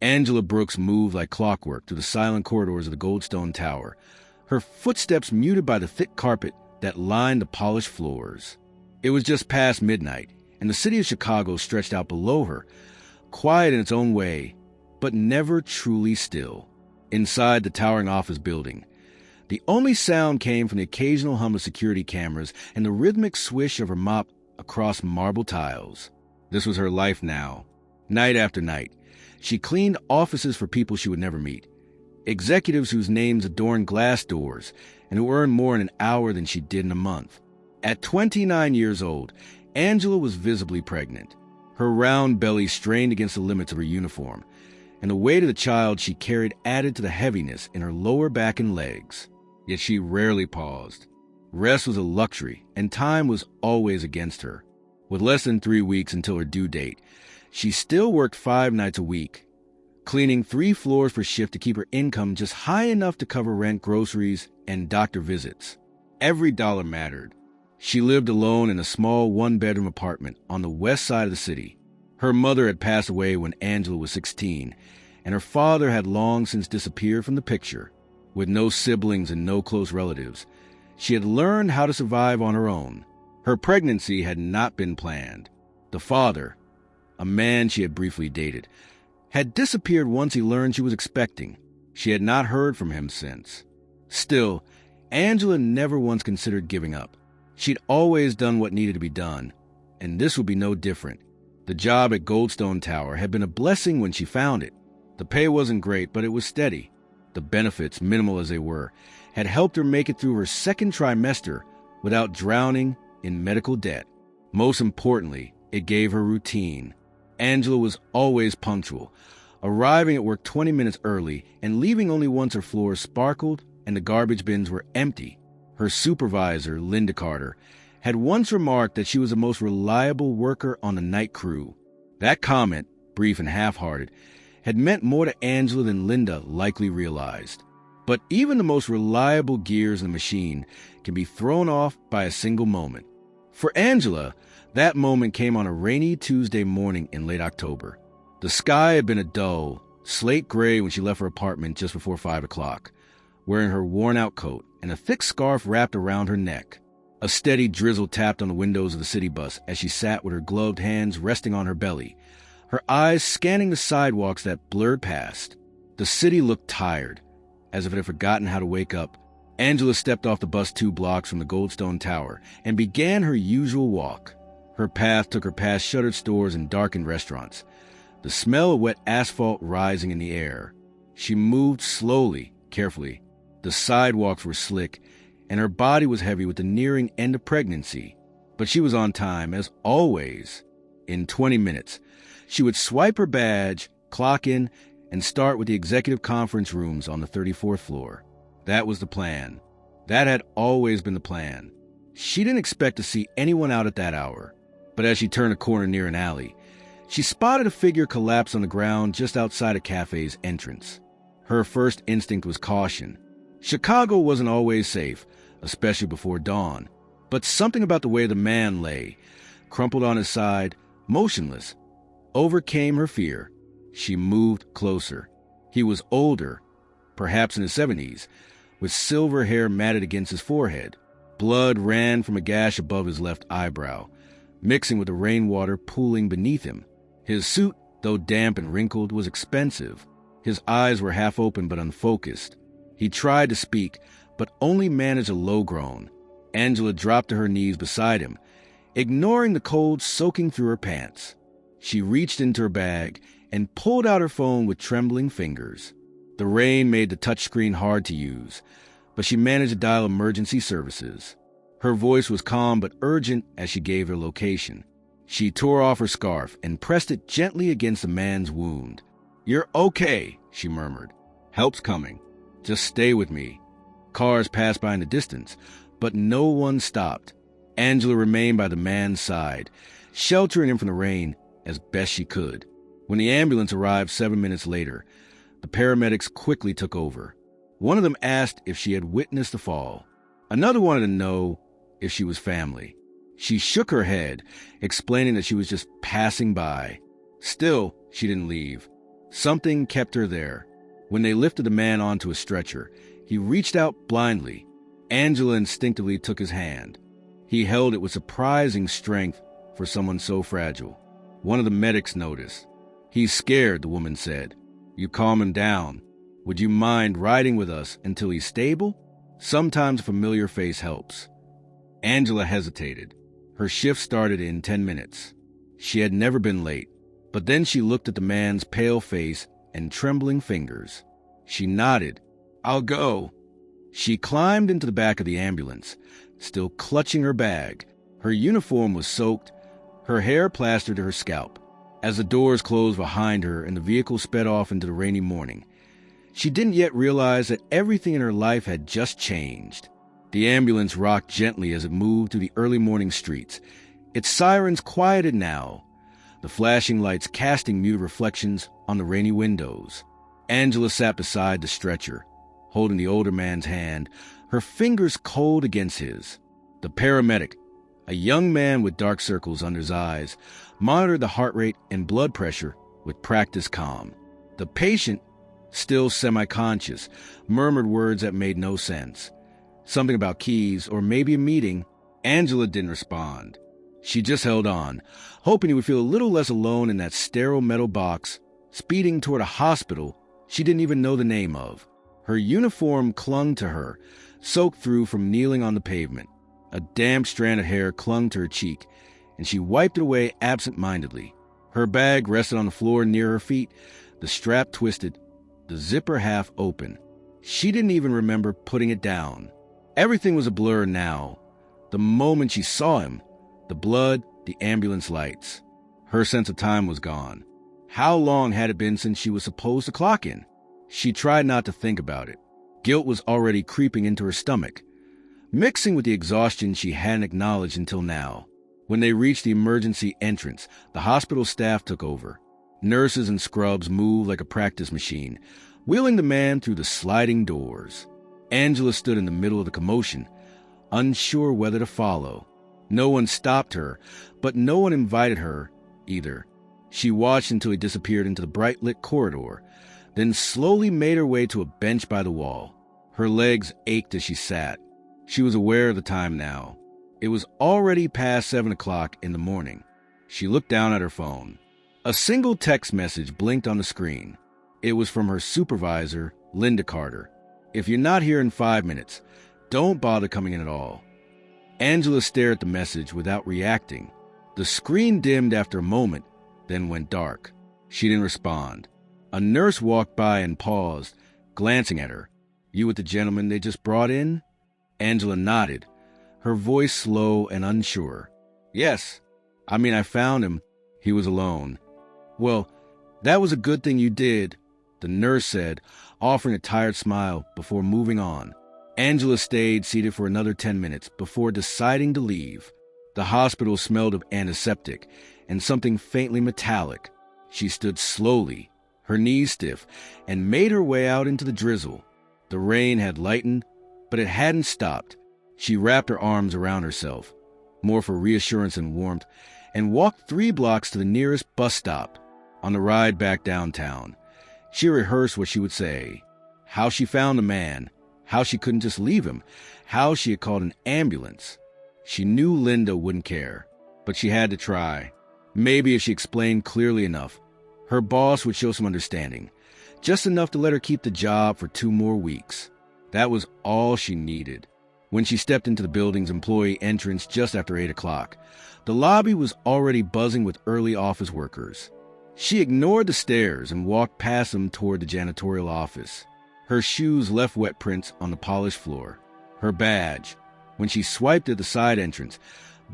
Angela Brooks moved like clockwork through the silent corridors of the Goldstone Tower, her footsteps muted by the thick carpet that lined the polished floors. It was just past midnight, and the city of Chicago stretched out below her, quiet in its own way, but never truly still. Inside the towering office building, the only sound came from the occasional hum of security cameras and the rhythmic swish of her mop across marble tiles. This was her life now. Night after night, she cleaned offices for people she would never meet, executives whose names adorned glass doors and who earned more in an hour than she did in a month. At 29 years old, Angela was visibly pregnant. Her round belly strained against the limits of her uniform, and the weight of the child she carried added to the heaviness in her lower back and legs. Yet she rarely paused. Rest was a luxury, and time was always against her. With less than 3 weeks until her due date, she still worked 5 nights a week, cleaning 3 floors per shift to keep her income just high enough to cover rent, groceries, and doctor visits. Every dollar mattered. She lived alone in a small 1-bedroom apartment on the west side of the city. Her mother had passed away when Angela was 16, and her father had long since disappeared from the picture. With no siblings and no close relatives, she had learned how to survive on her own. Her pregnancy had not been planned. The father, a man she had briefly dated, had disappeared once he learned she was expecting. She had not heard from him since. Still, Angela never once considered giving up. She'd always done what needed to be done, and this would be no different. The job at Goldstone Tower had been a blessing when she found it. The pay wasn't great, but it was steady. The benefits, minimal as they were, had helped her make it through her second trimester without drowning in medical debt. Most importantly, it gave her routine. Angela was always punctual, arriving at work 20 minutes early and leaving only once her floors sparkled and the garbage bins were empty. Her supervisor, Linda Carter, had once remarked that she was the most reliable worker on the night crew. That comment, brief and half-hearted, had meant more to Angela than Linda likely realized. But even the most reliable gears in the machine can be thrown off by a single moment. For Angela, that moment came on a rainy Tuesday morning in late October. The sky had been a dull, slate gray when she left her apartment just before 5 o'clock, wearing her worn-out coat and a thick scarf wrapped around her neck. A steady drizzle tapped on the windows of the city bus as she sat with her gloved hands resting on her belly, her eyes scanning the sidewalks that blurred past. The city looked tired, as if it had forgotten how to wake up. Angela stepped off the bus 2 blocks from the Goldstone Tower and began her usual walk. Her path took her past shuttered stores and darkened restaurants, the smell of wet asphalt rising in the air. She moved slowly, carefully. The sidewalks were slick, and her body was heavy with the nearing end of pregnancy. But she was on time, as always. In 20 minutes, she would swipe her badge, clock in, and start with the executive conference rooms on the 34th floor. That was the plan. That had always been the plan. She didn't expect to see anyone out at that hour. But as she turned a corner near an alley, she spotted a figure collapse on the ground just outside a cafe's entrance. Her first instinct was caution. Chicago wasn't always safe, especially before dawn. But something about the way the man lay, crumpled on his side, motionless, overcame her fear. She moved closer. He was older, perhaps in his 70s, with silver hair matted against his forehead. Blood ran from a gash above his left eyebrow, mixing with the rainwater pooling beneath him. His suit, though damp and wrinkled, was expensive. His eyes were half open but unfocused. He tried to speak, but only managed a low groan. Angela dropped to her knees beside him, ignoring the cold soaking through her pants. She reached into her bag and pulled out her phone with trembling fingers. The rain made the touchscreen hard to use, but she managed to dial emergency services. Her voice was calm but urgent as she gave her location. She tore off her scarf and pressed it gently against the man's wound. "You're okay," she murmured. "Help's coming. Just stay with me." Cars passed by in the distance, but no one stopped. Angela remained by the man's side, sheltering him from the rain as best she could. When the ambulance arrived 7 minutes later, the paramedics quickly took over. One of them asked if she had witnessed the fall. Another wanted to know if she was family. She shook her head, explaining that she was just passing by. Still, she didn't leave. Something kept her there. When they lifted the man onto a stretcher, he reached out blindly. Angela instinctively took his hand. He held it with surprising strength for someone so fragile. One of the medics noticed. "He's scared," the woman said. "You calm him down. Would you mind riding with us until he's stable? Sometimes a familiar face helps." Angela hesitated. Her shift started in 10 minutes. She had never been late, but then she looked at the man's pale face and trembling fingers. She nodded. "I'll go." She climbed into the back of the ambulance, still clutching her bag. Her uniform was soaked, her hair plastered to her scalp. As the doors closed behind her and the vehicle sped off into the rainy morning, she didn't yet realize that everything in her life had just changed. The ambulance rocked gently as it moved through the early morning streets, its sirens quieted now, the flashing lights casting mute reflections on the rainy windows. Angela sat beside the stretcher, holding the older man's hand, her fingers cold against his. The paramedic, a young man with dark circles under his eyes, monitored the heart rate and blood pressure with practiced calm. The patient, still semi-conscious, murmured words that made no sense. Something about keys or maybe a meeting. Angela didn't respond. She just held on, hoping he would feel a little less alone in that sterile metal box, speeding toward a hospital she didn't even know the name of. Her uniform clung to her, soaked through from kneeling on the pavement. A damp strand of hair clung to her cheek, and she wiped it away absent-mindedly. Her bag rested on the floor near her feet, the strap twisted, the zipper half open. She didn't even remember putting it down. Everything was a blur now. The moment she saw him, the blood, the ambulance lights. Her sense of time was gone. How long had it been since she was supposed to clock in? She tried not to think about it. Guilt was already creeping into her stomach, mixing with the exhaustion she hadn't acknowledged until now. When they reached the emergency entrance, the hospital staff took over. Nurses and scrubs moved like a practice machine, wheeling the man through the sliding doors. Angela stood in the middle of the commotion, unsure whether to follow. No one stopped her, but no one invited her either. She watched until he disappeared into the bright-lit corridor, then slowly made her way to a bench by the wall. Her legs ached as she sat. She was aware of the time now. It was already past 7 o'clock in the morning. She looked down at her phone. A single text message blinked on the screen. It was from her supervisor, Linda Carter. "If you're not here in 5 minutes, don't bother coming in at all." Angela stared at the message without reacting. The screen dimmed after a moment, then went dark. She didn't respond. A nurse walked by and paused, glancing at her. "You with the gentleman they just brought in?" Angela nodded, her voice slow and unsure. "Yes. I found him. He was alone." "Well, that was a good thing you did," the nurse said, offering a tired smile before moving on. Angela stayed seated for another 10 minutes before deciding to leave. The hospital smelled of antiseptic and something faintly metallic. She stood slowly, her knees stiff, and made her way out into the drizzle. The rain had lightened, but it hadn't stopped. She wrapped her arms around herself, more for reassurance and warmth, and walked 3 blocks to the nearest bus stop. On the ride back downtown, she rehearsed what she would say, how she found the man, how she couldn't just leave him, how she had called an ambulance. She knew Linda wouldn't care, but she had to try. Maybe if she explained clearly enough, her boss would show some understanding, just enough to let her keep the job for 2 more weeks. That was all she needed. When she stepped into the building's employee entrance just after 8 o'clock, the lobby was already buzzing with early office workers. She ignored the stairs and walked past them toward the janitorial office. Her shoes left wet prints on the polished floor. Her badge, when she swiped at the side entrance,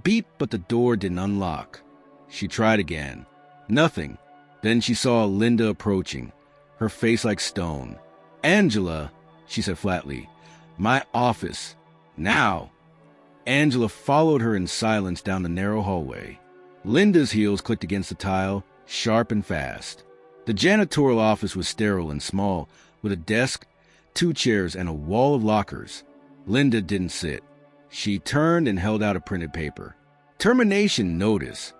beeped but the door didn't unlock. She tried again. Nothing. Then she saw Linda approaching, her face like stone. "Angela," she said flatly. "My office. Now." Angela followed her in silence down the narrow hallway. Linda's heels clicked against the tile, sharp and fast. The janitorial office was sterile and small, with a desk, 2 chairs, and a wall of lockers. Linda didn't sit. She turned and held out a printed paper. "Termination notice,"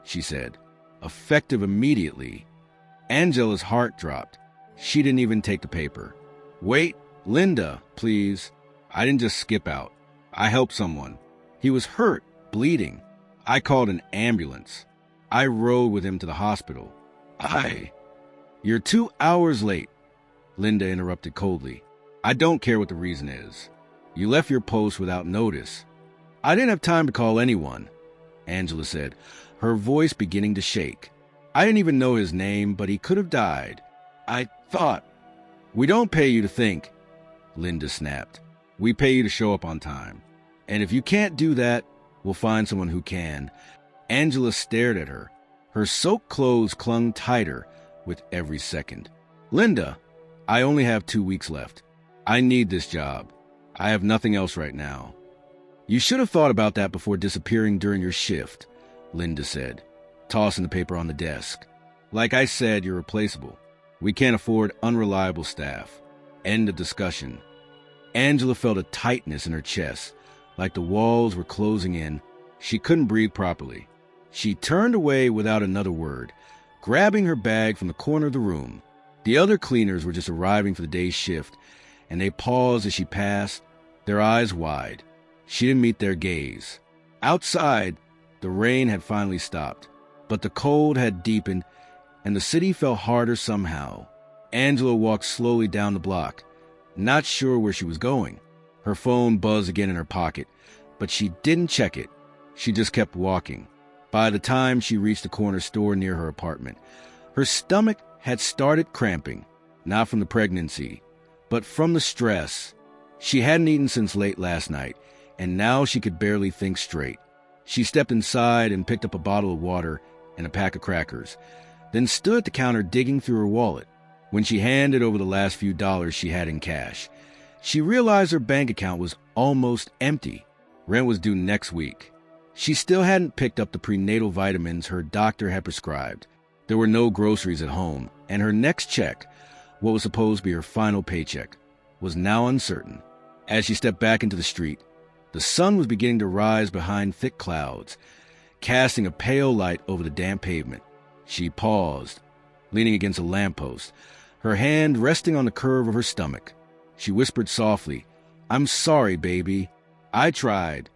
she said. "Effective immediately." Angela's heart dropped. She didn't even take the paper. "Wait, Linda, please. I didn't just skip out. I helped someone. He was hurt, bleeding. I called an ambulance. I rode with him to the hospital. You're 2 hours late," Linda interrupted coldly. "I don't care what the reason is. You left your post without notice." "I didn't have time to call anyone," Angela said, her voice beginning to shake. "I didn't even know his name, but he could have died. I thought—" "We don't pay you to think," Linda snapped. "We pay you to show up on time. And if you can't do that, we'll find someone who can." Angela stared at her. Her soaked clothes clung tighter with every second. "Linda, I only have 2 weeks left. I need this job. I have nothing else right now." "You should have thought about that before disappearing during your shift," Linda said, tossing the paper on the desk. "Like I said, you're replaceable. We can't afford unreliable staff. End of discussion." Angela felt a tightness in her chest, like the walls were closing in. She couldn't breathe properly. She turned away without another word, grabbing her bag from the corner of the room. The other cleaners were just arriving for the day's shift, and they paused as she passed, their eyes wide. She didn't meet their gaze. Outside, the rain had finally stopped, but the cold had deepened, and the city felt harder somehow. Angela walked slowly down the block, not sure where she was going. Her phone buzzed again in her pocket, but she didn't check it. She just kept walking. By the time she reached the corner store near her apartment, her stomach had started cramping, not from the pregnancy, but from the stress. She hadn't eaten since late last night, and now she could barely think straight. She stepped inside and picked up a bottle of water and a pack of crackers, then stood at the counter digging through her wallet. When she handed over the last few dollars she had in cash, she realized her bank account was almost empty. Rent was due next week. She still hadn't picked up the prenatal vitamins her doctor had prescribed. There were no groceries at home, and her next check, what was supposed to be her final paycheck, was now uncertain. As she stepped back into the street, the sun was beginning to rise behind thick clouds, casting a pale light over the damp pavement. She paused, leaning against a lamppost, her hand resting on the curve of her stomach. She whispered softly, "I'm sorry, baby. I tried."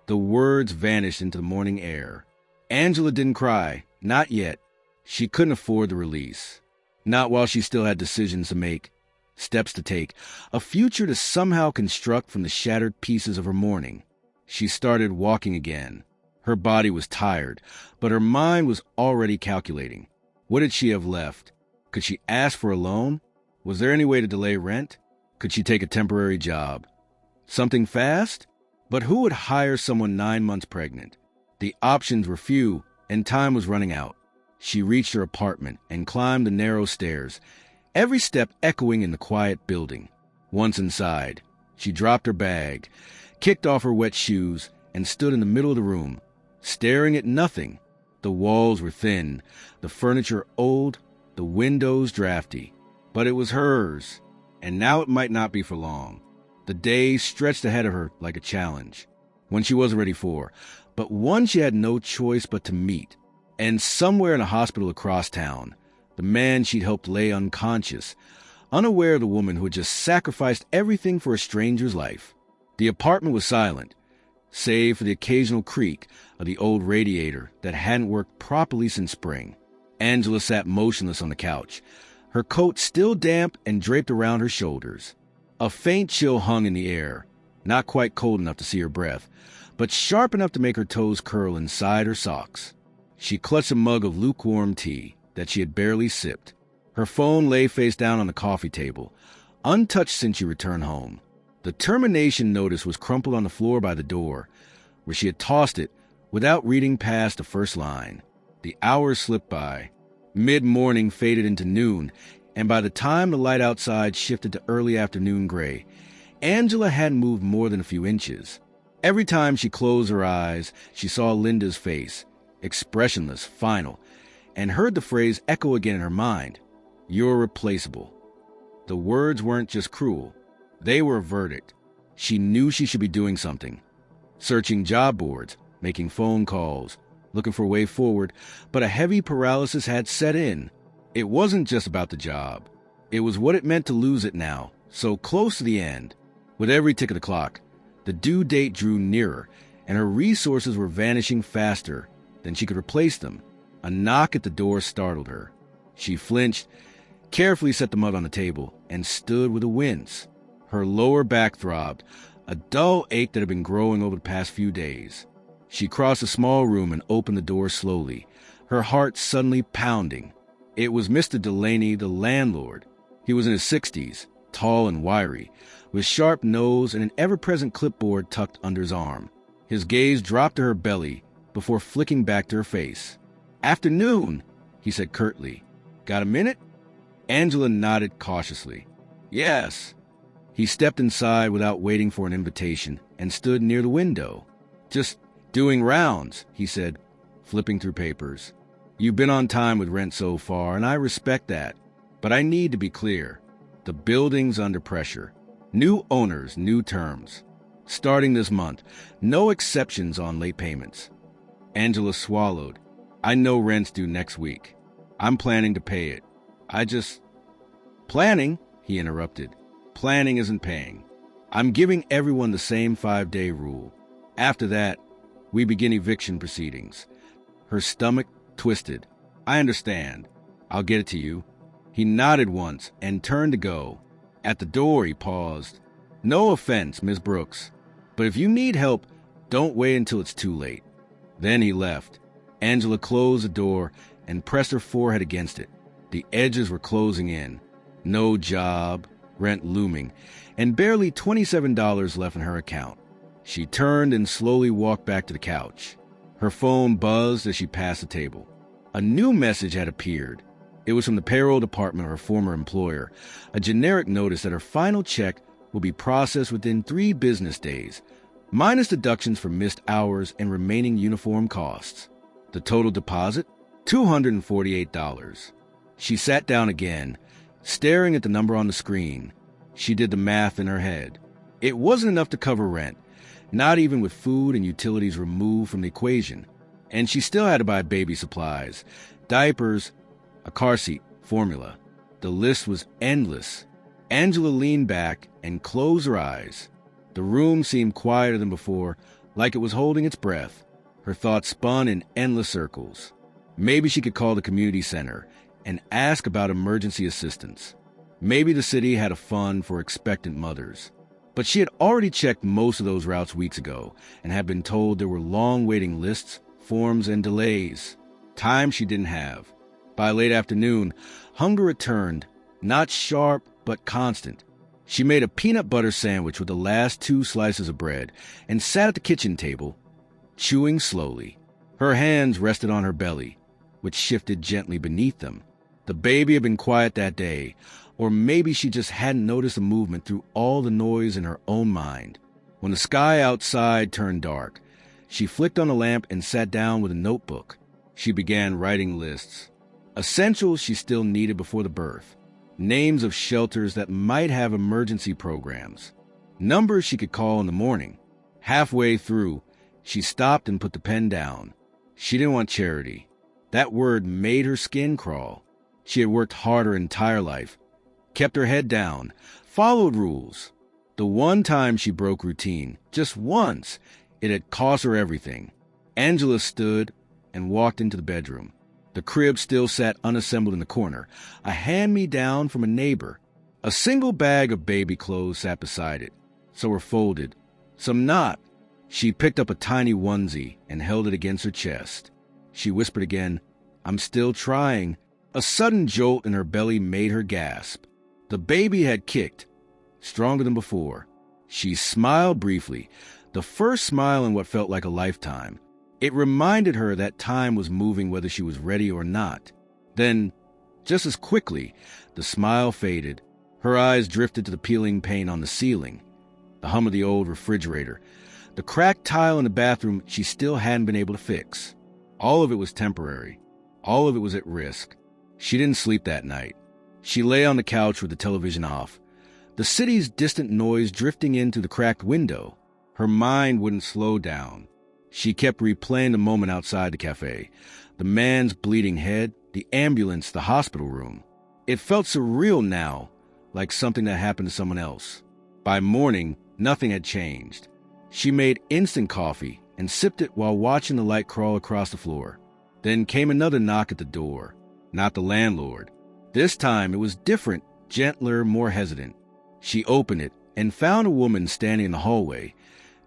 The words vanished into the morning air. Angela didn't cry, not yet. She couldn't afford the release. Not while she still had decisions to make, steps to take, a future to somehow construct from the shattered pieces of her morning. She started walking again. Her body was tired, but her mind was already calculating. What did she have left? Could she ask for a loan? Was there any way to delay rent? Could she take a temporary job? Something fast? But who would hire someone 9 months pregnant? The options were few, and time was running out. She reached her apartment and climbed the narrow stairs, every step echoing in the quiet building. Once inside, she dropped her bag, kicked off her wet shoes, and stood in the middle of the room, staring at nothing. The walls were thin, the furniture old, the windows drafty. But it was hers, and now it might not be for long. The day stretched ahead of her like a challenge, one she wasn't ready for, but one she had no choice but to meet. And somewhere in a hospital across town, the man she'd helped lay unconscious, unaware of the woman who had just sacrificed everything for a stranger's life. The apartment was silent, save for the occasional creak of the old radiator that hadn't worked properly since spring. Angela sat motionless on the couch, her coat still damp and draped around her shoulders. A faint chill hung in the air, not quite cold enough to see her breath, but sharp enough to make her toes curl inside her socks. She clutched a mug of lukewarm tea that she had barely sipped. Her phone lay face down on the coffee table, untouched since she returned home. The termination notice was crumpled on the floor by the door, where she had tossed it without reading past the first line. The hours slipped by. Mid-morning faded into noon, and by the time the light outside shifted to early afternoon gray, Angela hadn't moved more than a few inches. Every time she closed her eyes, she saw Linda's face, expressionless, final, and heard the phrase echo again in her mind, "You're replaceable." The words weren't just cruel. They were a verdict. She knew she should be doing something. Searching job boards, making phone calls, looking for a way forward, but a heavy paralysis had set in. It wasn't just about the job. It was what it meant to lose it now, so close to the end. With every tick of the clock, the due date drew nearer, and her resources were vanishing faster than she could replace them. A knock at the door startled her. She flinched, carefully set the mug on the table, and stood with a wince. Her lower back throbbed, a dull ache that had been growing over the past few days. She crossed a small room and opened the door slowly, her heart suddenly pounding. It was Mr. Delaney, the landlord. He was in his 60s, tall and wiry, with sharp nose and an ever-present clipboard tucked under his arm. His gaze dropped to her belly before flicking back to her face. "Afternoon," he said curtly. "Got a minute?" Angela nodded cautiously. "Yes." He stepped inside without waiting for an invitation and stood near the window. "Just doing rounds," he said, flipping through papers. "You've been on time with rent so far, and I respect that. But I need to be clear. The building's under pressure. New owners, new terms. Starting this month, no exceptions on late payments." Angela swallowed. "I know rent's due next week. I'm planning to pay it. Planning?" he interrupted. "Planning isn't paying. I'm giving everyone the same 5-day rule. After that, we begin eviction proceedings." Her stomach twisted. "I understand. I'll get it to you." He nodded once and turned to go. At the door, he paused. "No offense, Miss Brooks, but if you need help, don't wait until it's too late." Then he left. Angela closed the door and pressed her forehead against it. The edges were closing in. No job, rent looming, and barely $27 left in her account. She turned and slowly walked back to the couch. Her phone buzzed as she passed the table. A new message had appeared. It was from the payroll department of her former employer, a generic notice that her final check will be processed within 3 business days, minus deductions for missed hours and remaining uniform costs. The total deposit? $248. She sat down again, staring at the number on the screen. She did the math in her head. It wasn't enough to cover rent, not even with food and utilities removed from the equation. And she still had to buy baby supplies, diapers, a car seat, formula. The list was endless. Angela leaned back and closed her eyes. The room seemed quieter than before, like it was holding its breath. Her thoughts spun in endless circles. Maybe she could call the community center and ask about emergency assistance. Maybe the city had a fund for expectant mothers. But she had already checked most of those routes weeks ago and had been told there were long waiting lists, forms, and delays. Time she didn't have. By late afternoon, hunger returned, not sharp but constant. She made a peanut butter sandwich with the last 2 slices of bread and sat at the kitchen table, chewing slowly. Her hands rested on her belly, which shifted gently beneath them. The baby had been quiet that day, or maybe she just hadn't noticed the movement through all the noise in her own mind. When the sky outside turned dark, she flicked on a lamp and sat down with a notebook. She began writing lists. Essentials she still needed before the birth. Names of shelters that might have emergency programs. Numbers she could call in the morning. Halfway through, she stopped and put the pen down. She didn't want charity. That word made her skin crawl. She had worked hard her entire life, kept her head down, followed rules. The one time she broke routine, just once, it had cost her everything. Angela stood and walked into the bedroom. The crib still sat unassembled in the corner, a hand-me-down from a neighbor. A single bag of baby clothes sat beside it. Some were folded, some not. She picked up a tiny onesie and held it against her chest. She whispered again, "I'm still trying." A sudden jolt in her belly made her gasp. The baby had kicked, stronger than before. She smiled briefly, the first smile in what felt like a lifetime. It reminded her that time was moving whether she was ready or not. Then, just as quickly, the smile faded. Her eyes drifted to the peeling paint on the ceiling, the hum of the old refrigerator, the cracked tile in the bathroom she still hadn't been able to fix. All of it was temporary. All of it was at risk. She didn't sleep that night. She lay on the couch with the television off, the city's distant noise drifting in through the cracked window. Her mind wouldn't slow down. She kept replaying the moment outside the cafe, the man's bleeding head, the ambulance, the hospital room. It felt surreal now, like something that happened to someone else. By morning, nothing had changed. She made instant coffee and sipped it while watching the light crawl across the floor. Then came another knock at the door. Not the landlord. This time it was different, gentler, more hesitant. She opened it and found a woman standing in the hallway,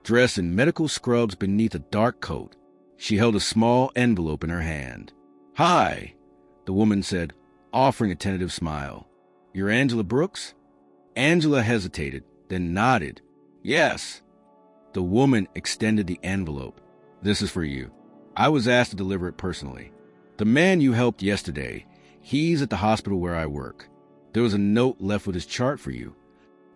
dressed in medical scrubs beneath a dark coat. She held a small envelope in her hand. "Hi," the woman said, offering a tentative smile. "You're Angela Brooks?" Angela hesitated, then nodded. "Yes." The woman extended the envelope. "This is for you. I was asked to deliver it personally. The man you helped yesterday, he's at the hospital where I work. There was a note left with his chart for you."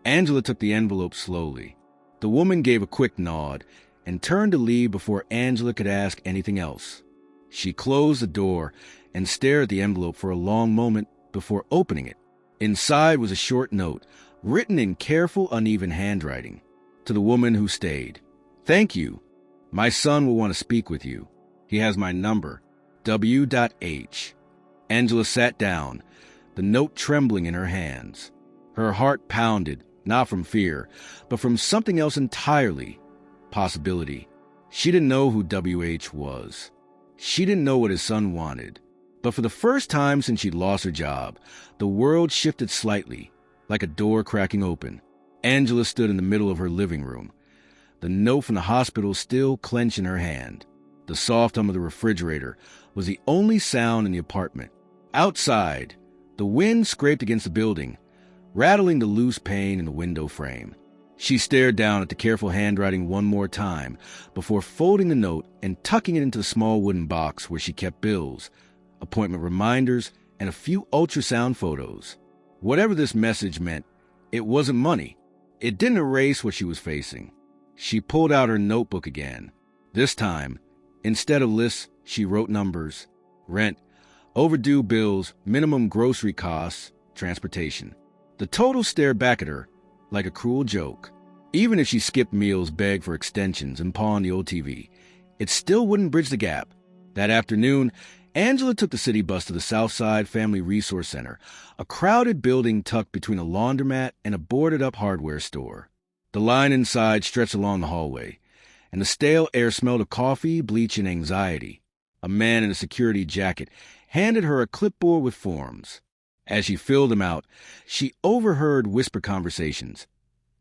Angela took the envelope slowly. The woman gave a quick nod and turned to leave before Angela could ask anything else. She closed the door and stared at the envelope for a long moment before opening it. Inside was a short note, written in careful, uneven handwriting. To the woman who stayed. "Thank you. My son will want to speak with you. He has my number. W.H." Angela sat down, the note trembling in her hands. Her heart pounded, not from fear, but from something else entirely. Possibility. She didn't know who W.H. was. She didn't know what his son wanted. But for the first time since she'd lost her job, the world shifted slightly, like a door cracking open. Angela stood in the middle of her living room, the note from the hospital still clenched in her hand. The soft hum of the refrigerator was the only sound in the apartment. Outside, the wind scraped against the building, rattling the loose pane in the window frame. She stared down at the careful handwriting one more time before folding the note and tucking it into the small wooden box where she kept bills, appointment reminders, and a few ultrasound photos. Whatever this message meant, it wasn't money. It didn't erase what she was facing. She pulled out her notebook again. This time, instead of lists, she wrote numbers: rent, overdue bills, minimum grocery costs, transportation. The total stared back at her like a cruel joke. Even if she skipped meals, begged for extensions, and pawned the old TV, it still wouldn't bridge the gap. That afternoon, Angela took the city bus to the Southside Family Resource Center, a crowded building tucked between a laundromat and a boarded-up hardware store. The line inside stretched along the hallway, and the stale air smelled of coffee, bleach, and anxiety. A man in a security jacket handed her a clipboard with forms. As she filled them out, she overheard whispered conversations.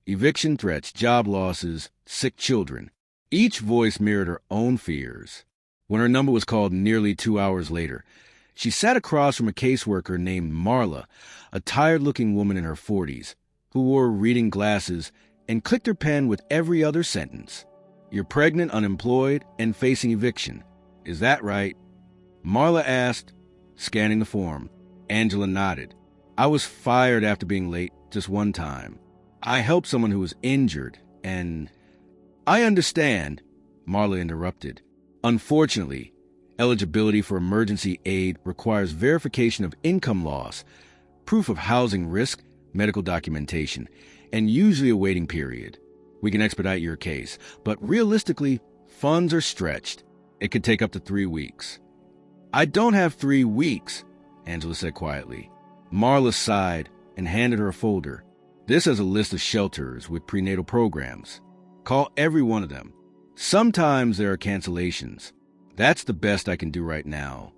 Eviction threats, job losses, sick children. Each voice mirrored her own fears. When her number was called nearly 2 hours later, she sat across from a caseworker named Marla, a tired-looking woman in her 40s, who wore reading glasses and clicked her pen with every other sentence. "You're pregnant, unemployed, and facing eviction. Is that right?" Marla asked, scanning the form. Angela nodded. "I was fired after being late just one time. I helped someone who was injured, and—" "I understand," Marla interrupted. "Unfortunately, eligibility for emergency aid requires verification of income loss, proof of housing risk, medical documentation, and usually a waiting period. We can expedite your case, but realistically, funds are stretched. It could take up to 3 weeks." "I don't have 3 weeks," Angela said quietly. Marla sighed and handed her a folder. "This has a list of shelters with prenatal programs. Call every one of them. Sometimes there are cancellations. That's the best I can do right now."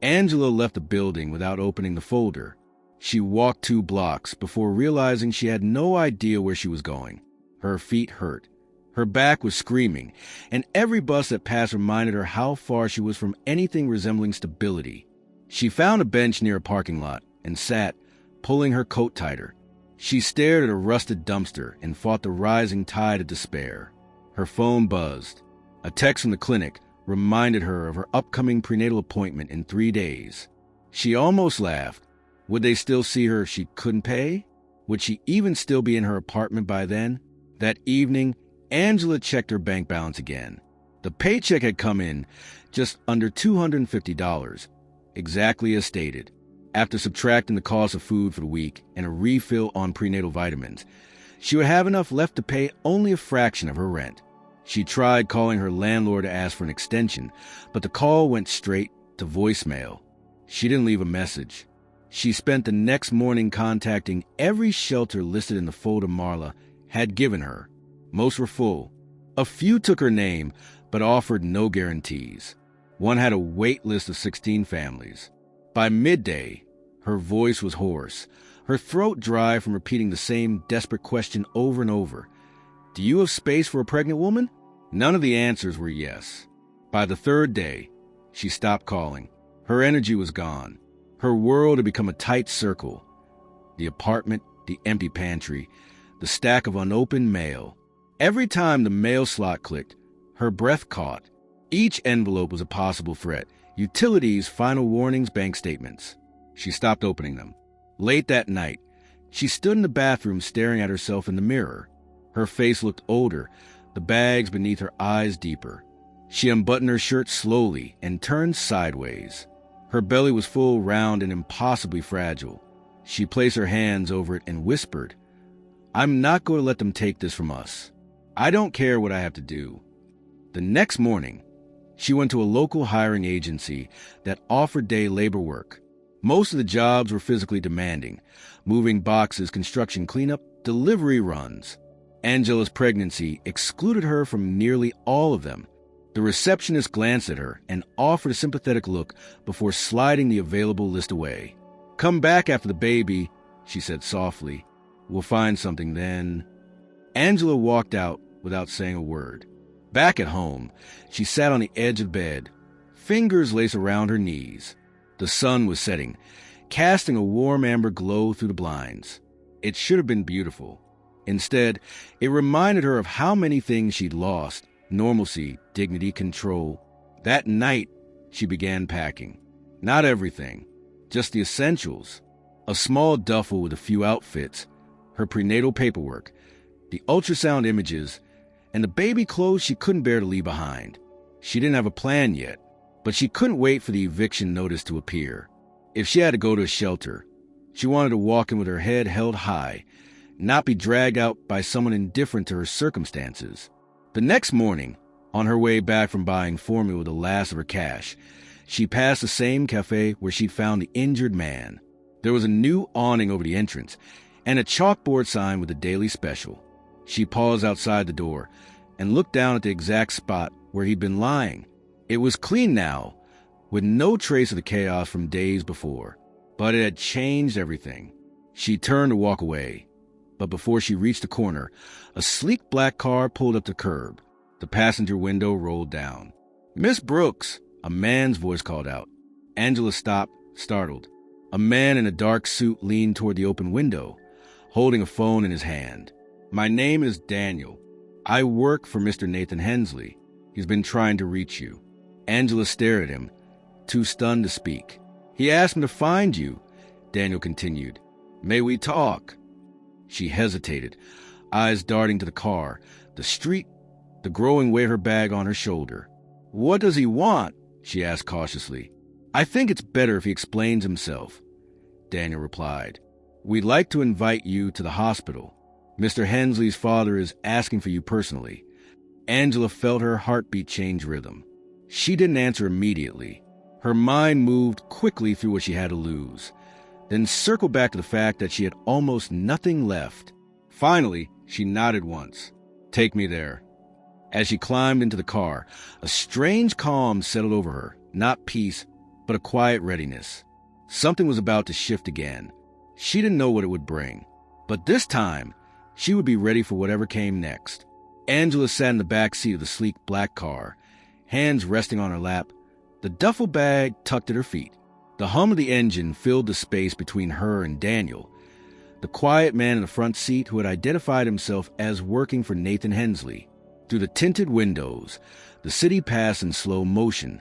Angela left the building without opening the folder. She walked 2 blocks before realizing she had no idea where she was going. Her feet hurt. Her back was screaming, and every bus that passed reminded her how far she was from anything resembling stability. She found a bench near a parking lot and sat, pulling her coat tighter. She stared at a rusted dumpster and fought the rising tide of despair. Her phone buzzed. A text from the clinic reminded her of her upcoming prenatal appointment in 3 days. She almost laughed. Would they still see her if she couldn't pay? Would she even still be in her apartment by then? That evening, Angela checked her bank balance again. The paycheck had come in just under $250, exactly as stated. After subtracting the cost of food for the week and a refill on prenatal vitamins, she would have enough left to pay only a fraction of her rent. She tried calling her landlord to ask for an extension, but the call went straight to voicemail. She didn't leave a message. She spent the next morning contacting every shelter listed in the folder Marla had given her. Most were full. A few took her name, but offered no guarantees. One had a wait list of 16 families. By midday, her voice was hoarse, her throat dry from repeating the same desperate question over and over. Do you have space for a pregnant woman? None of the answers were yes. By the third day, she stopped calling. Her energy was gone. Her world had become a tight circle. The apartment, the empty pantry, the stack of unopened mail. Every time the mail slot clicked, her breath caught. Each envelope was a possible threat. Utilities, final warnings, bank statements. She stopped opening them. Late that night, she stood in the bathroom staring at herself in the mirror. Her face looked older, the bags beneath her eyes deeper. She unbuttoned her shirt slowly and turned sideways. Her belly was full, round, and impossibly fragile. She placed her hands over it and whispered, I'm not going to let them take this from us. I don't care what I have to do. The next morning, she went to a local hiring agency that offered day labor work. Most of the jobs were physically demanding, moving boxes, construction cleanup, delivery runs. Angela's pregnancy excluded her from nearly all of them. The receptionist glanced at her and offered a sympathetic look before sliding the available list away. Come back after the baby, she said softly. We'll find something then. Angela walked out without saying a word. Back at home, she sat on the edge of bed, fingers laced around her knees. The sun was setting, casting a warm amber glow through the blinds. It should have been beautiful. Instead, it reminded her of how many things she'd lost: normalcy, dignity, control. That night, she began packing. Not everything, just the essentials. A small duffel with a few outfits, her prenatal paperwork, the ultrasound images, and the baby clothes she couldn't bear to leave behind. She didn't have a plan yet, but she couldn't wait for the eviction notice to appear. If she had to go to a shelter, she wanted to walk in with her head held high, not be dragged out by someone indifferent to her circumstances. The next morning, on her way back from buying formula with the last of her cash, she passed the same cafe where she'd found the injured man. There was a new awning over the entrance and a chalkboard sign with a daily special. She paused outside the door and looked down at the exact spot where he'd been lying. It was clean now, with no trace of the chaos from days before, but it had changed everything. She turned to walk away, but before she reached the corner, a sleek black car pulled up the curb. The passenger window rolled down. "Miss Brooks," a man's voice called out. Angela stopped, startled. A man in a dark suit leaned toward the open window, holding a phone in his hand. "My name is Daniel. I work for Mr. Nathan Hensley. He's been trying to reach you." Angela stared at him, too stunned to speak. "He asked me to find you," Daniel continued. "May we talk?" She hesitated, eyes darting to the car, the street, the growing weight of her bag on her shoulder. "What does he want?" she asked cautiously. "I think it's better if he explains himself," Daniel replied. "We'd like to invite you to the hospital. Mr. Hensley's father is asking for you personally." Angela felt her heartbeat change rhythm. She didn't answer immediately. Her mind moved quickly through what she had to lose, then circled back to the fact that she had almost nothing left. Finally, she nodded once. "Take me there." As she climbed into the car, a strange calm settled over her, not peace, but a quiet readiness. Something was about to shift again. She didn't know what it would bring, but this time, she would be ready for whatever came next. Angela sat in the back seat of the sleek black car, hands resting on her lap, the duffel bag tucked at her feet. The hum of the engine filled the space between her and Daniel, the quiet man in the front seat who had identified himself as working for Nathan Hensley. Through the tinted windows, the city passed in slow motion,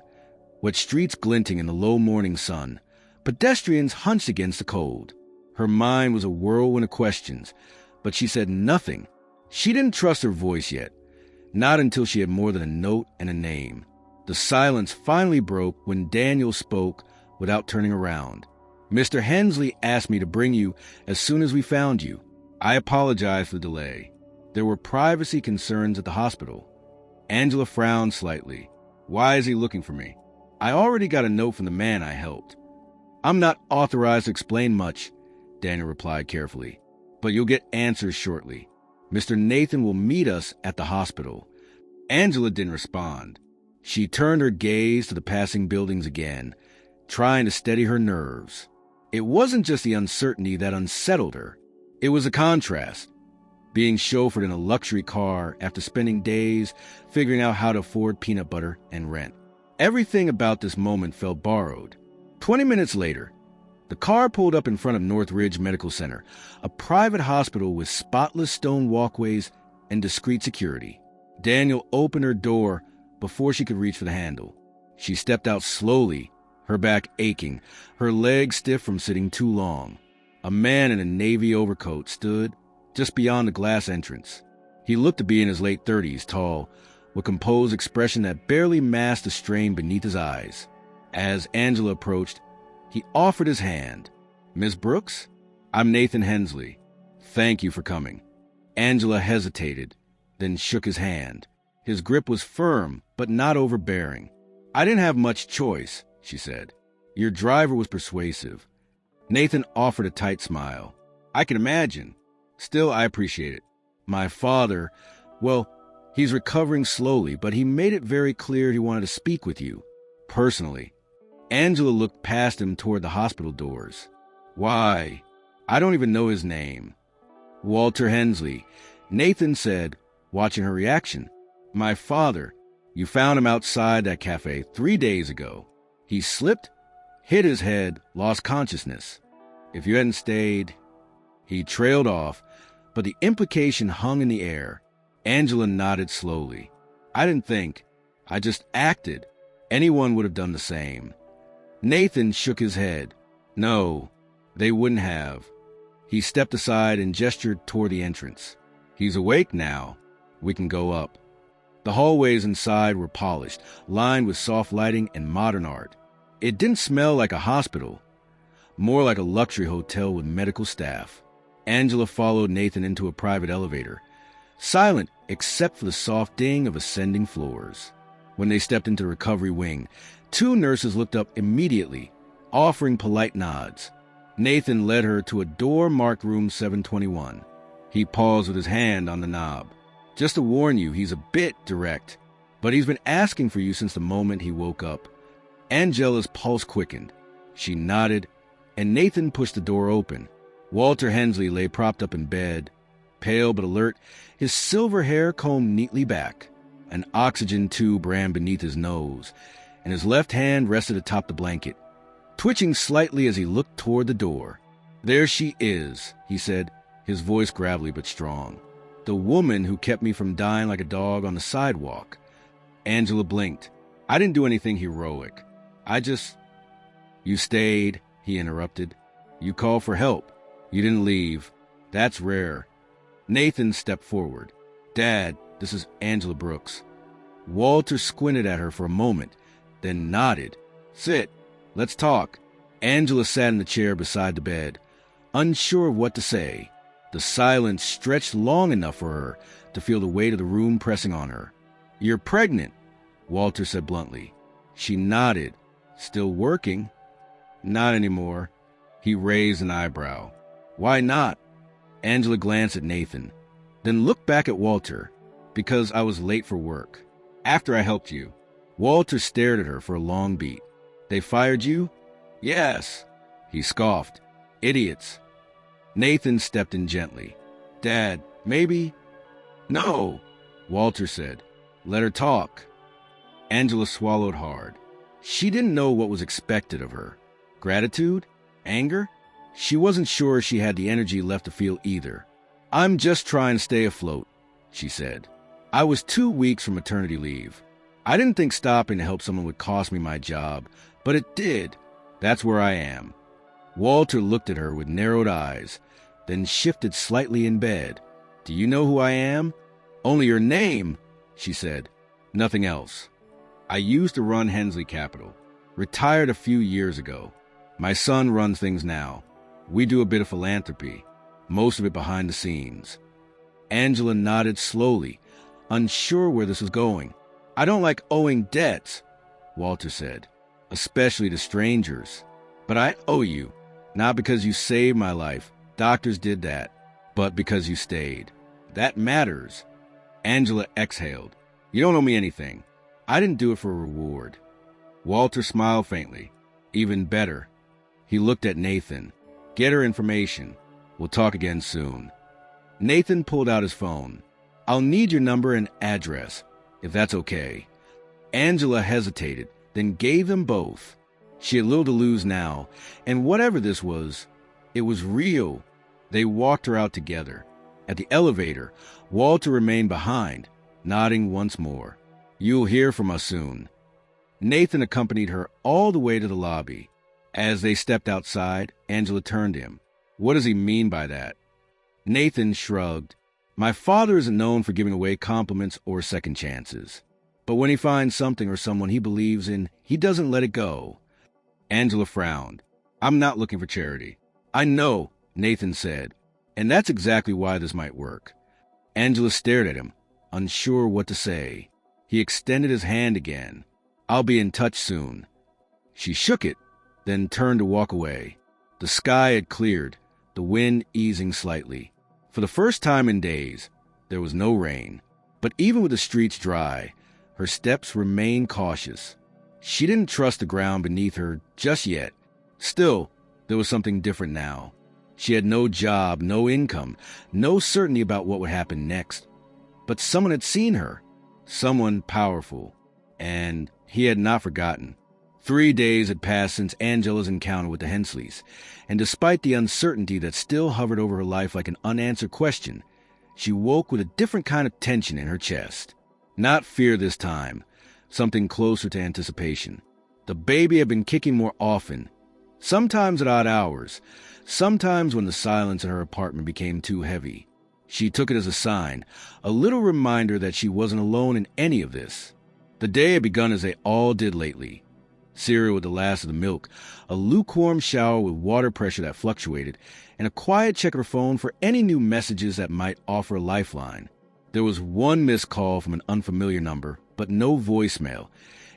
wet streets glinting in the low morning sun, pedestrians hunched against the cold. Her mind was a whirlwind of questions, but she said nothing. She didn't trust her voice yet, not until she had more than a note and a name. The silence finally broke when Daniel spoke without turning around. "Mr. Hensley asked me to bring you as soon as we found you. I apologize for the delay. There were privacy concerns at the hospital." Angela frowned slightly. "Why is he looking for me?" "I already got a note from the man I helped." I'm not authorized to explain much, Daniel replied carefully, but you'll get answers shortly. Mr. Nathan will meet us at the hospital. Angela didn't respond. She turned her gaze to the passing buildings again, trying to steady her nerves. It wasn't just the uncertainty that unsettled her. It was a contrast. Being chauffeured in a luxury car after spending days figuring out how to afford peanut butter and rent. Everything about this moment felt borrowed. 20 minutes later, the car pulled up in front of Northridge Medical Center, a private hospital with spotless stone walkways and discreet security. Daniel opened her door before she could reach for the handle. She stepped out slowly, her back aching, her legs stiff from sitting too long. A man in a navy overcoat stood just beyond the glass entrance. He looked to be in his late 30s, tall, with a composed expression that barely masked the strain beneath his eyes. As Angela approached, he offered his hand. "Miss Brooks? I'm Nathan Hensley. Thank you for coming." Angela hesitated, then shook his hand. His grip was firm, but not overbearing. "I didn't have much choice," she said. "Your driver was persuasive." Nathan offered a tight smile. "I can imagine. Still, I appreciate it. My father, well, he's recovering slowly, but he made it very clear he wanted to speak with you, personally." Angela looked past him toward the hospital doors. "Why? I don't even know his name." "Walter Hensley," Nathan said, watching her reaction. "My father. You found him outside that cafe 3 days ago. He slipped, hit his head, lost consciousness. If you hadn't stayed..." He trailed off, but the implication hung in the air. Angela nodded slowly. "I didn't think. I just acted. Anyone would have done the same." Nathan shook his head. "No, they wouldn't have." He stepped aside and gestured toward the entrance. "He's awake now. We can go up." The hallways inside were polished, lined with soft lighting and modern art. It didn't smell like a hospital, more like a luxury hotel with medical staff. Angela followed Nathan into a private elevator, silent except for the soft ding of ascending floors. When they stepped into the recovery wing, 2 nurses looked up immediately, offering polite nods. Nathan led her to a door marked room 721. He paused with his hand on the knob. "Just to warn you, he's a bit direct, but he's been asking for you since the moment he woke up." Angela's pulse quickened. She nodded, and Nathan pushed the door open. Walter Hensley lay propped up in bed, pale but alert, his silver hair combed neatly back. An oxygen tube ran beneath his nose, and his left hand rested atop the blanket, twitching slightly as he looked toward the door. "There she is," he said, his voice gravelly but strong. "The woman who kept me from dying like a dog on the sidewalk." Angela blinked. "I didn't do anything heroic. I just..." "You stayed," he interrupted. "You called for help. You didn't leave. That's rare." Nathan stepped forward. "Dad, this is Angela Brooks." Walter squinted at her for a moment, then nodded. "Sit. Let's talk." Angela sat in the chair beside the bed, unsure of what to say. The silence stretched long enough for her to feel the weight of the room pressing on her. "You're pregnant," Walter said bluntly. She nodded. "Still working?" "Not anymore." He raised an eyebrow. "Why not?" Angela glanced at Nathan, then looked back at Walter. "Because I was late for work. After I helped you." Walter stared at her for a long beat. "They fired you?" "Yes." He scoffed. "Idiots." Nathan stepped in gently. "Dad, maybe..." "No," Walter said. "Let her talk." Angela swallowed hard. She didn't know what was expected of her. Gratitude? Anger? She wasn't sure she had the energy left to feel either. "I'm just trying to stay afloat," she said. "I was 2 weeks from maternity leave. I didn't think stopping to help someone would cost me my job, but it did. That's where I am." Walter looked at her with narrowed eyes, then shifted slightly in bed. "Do you know who I am?" "Only your name," she said. "Nothing else. I used to run Hensley Capital. Retired a few years ago. My son runs things now. We do a bit of philanthropy, most of it behind the scenes." Angela nodded slowly, unsure where this was going. "I don't like owing debts," Walter said, "especially to strangers." But I owe you, not because you saved my life. Doctors did that, but because you stayed. That matters. Angela exhaled. You don't owe me anything. I didn't do it for a reward. Walter smiled faintly. Even better. He looked at Nathan. Get her information. We'll talk again soon. Nathan pulled out his phone. I'll need your number and address, if that's okay. Angela hesitated, then gave them both. She had little to lose now, and whatever this was, it was real. They walked her out together. At the elevator, Walter remained behind, nodding once more. You'll hear from us soon. Nathan accompanied her all the way to the lobby. As they stepped outside, Angela turned to him. What does he mean by that? Nathan shrugged. My father isn't known for giving away compliments or second chances. But when he finds something or someone he believes in, he doesn't let it go. Angela frowned. I'm not looking for charity. I know, Nathan said, and that's exactly why this might work. Angela stared at him, unsure what to say. He extended his hand again. I'll be in touch soon. She shook it, then turned to walk away. The sky had cleared, the wind easing slightly. For the first time in days, there was no rain. But even with the streets dry, her steps remained cautious. She didn't trust the ground beneath her just yet. Still, there was something different now. She had no job, no income, no certainty about what would happen next. But someone had seen her, someone powerful, and he had not forgotten. 3 days had passed since Angela's encounter with the Hensleys, and despite the uncertainty that still hovered over her life like an unanswered question, she woke with a different kind of tension in her chest. Not fear this time, something closer to anticipation. The baby had been kicking more often, sometimes at odd hours, sometimes when the silence in her apartment became too heavy. She took it as a sign, a little reminder that she wasn't alone in any of this. The day had begun as they all did lately. Cereal with the last of the milk, a lukewarm shower with water pressure that fluctuated, and a quiet check of her phone for any new messages that might offer a lifeline. There was one missed call from an unfamiliar number, but no voicemail,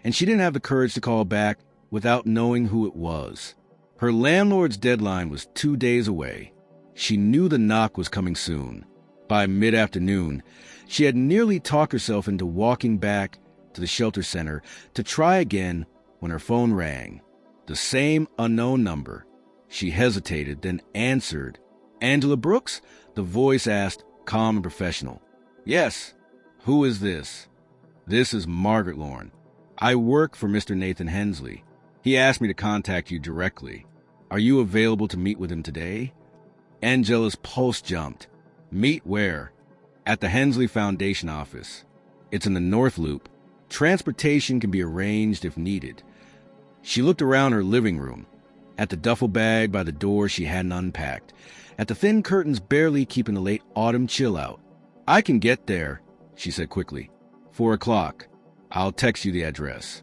and she didn't have the courage to call back without knowing who it was. Her landlord's deadline was 2 days away. She knew the knock was coming soon. By mid-afternoon, she had nearly talked herself into walking back to the shelter center to try again when her phone rang. The same unknown number. She hesitated, then answered. Angela Brooks? The voice asked, calm and professional. Yes. Who is this? This is Margaret Lorne. I work for Mr. Nathan Hensley. He asked me to contact you directly. Are you available to meet with him today? Angela's pulse jumped. Meet where? At the Hensley Foundation office. It's in the North Loop. Transportation can be arranged if needed. She looked around her living room, at the duffel bag by the door she hadn't unpacked, at the thin curtains barely keeping the late autumn chill out. I can get there, she said quickly. 4 o'clock. I'll text you the address.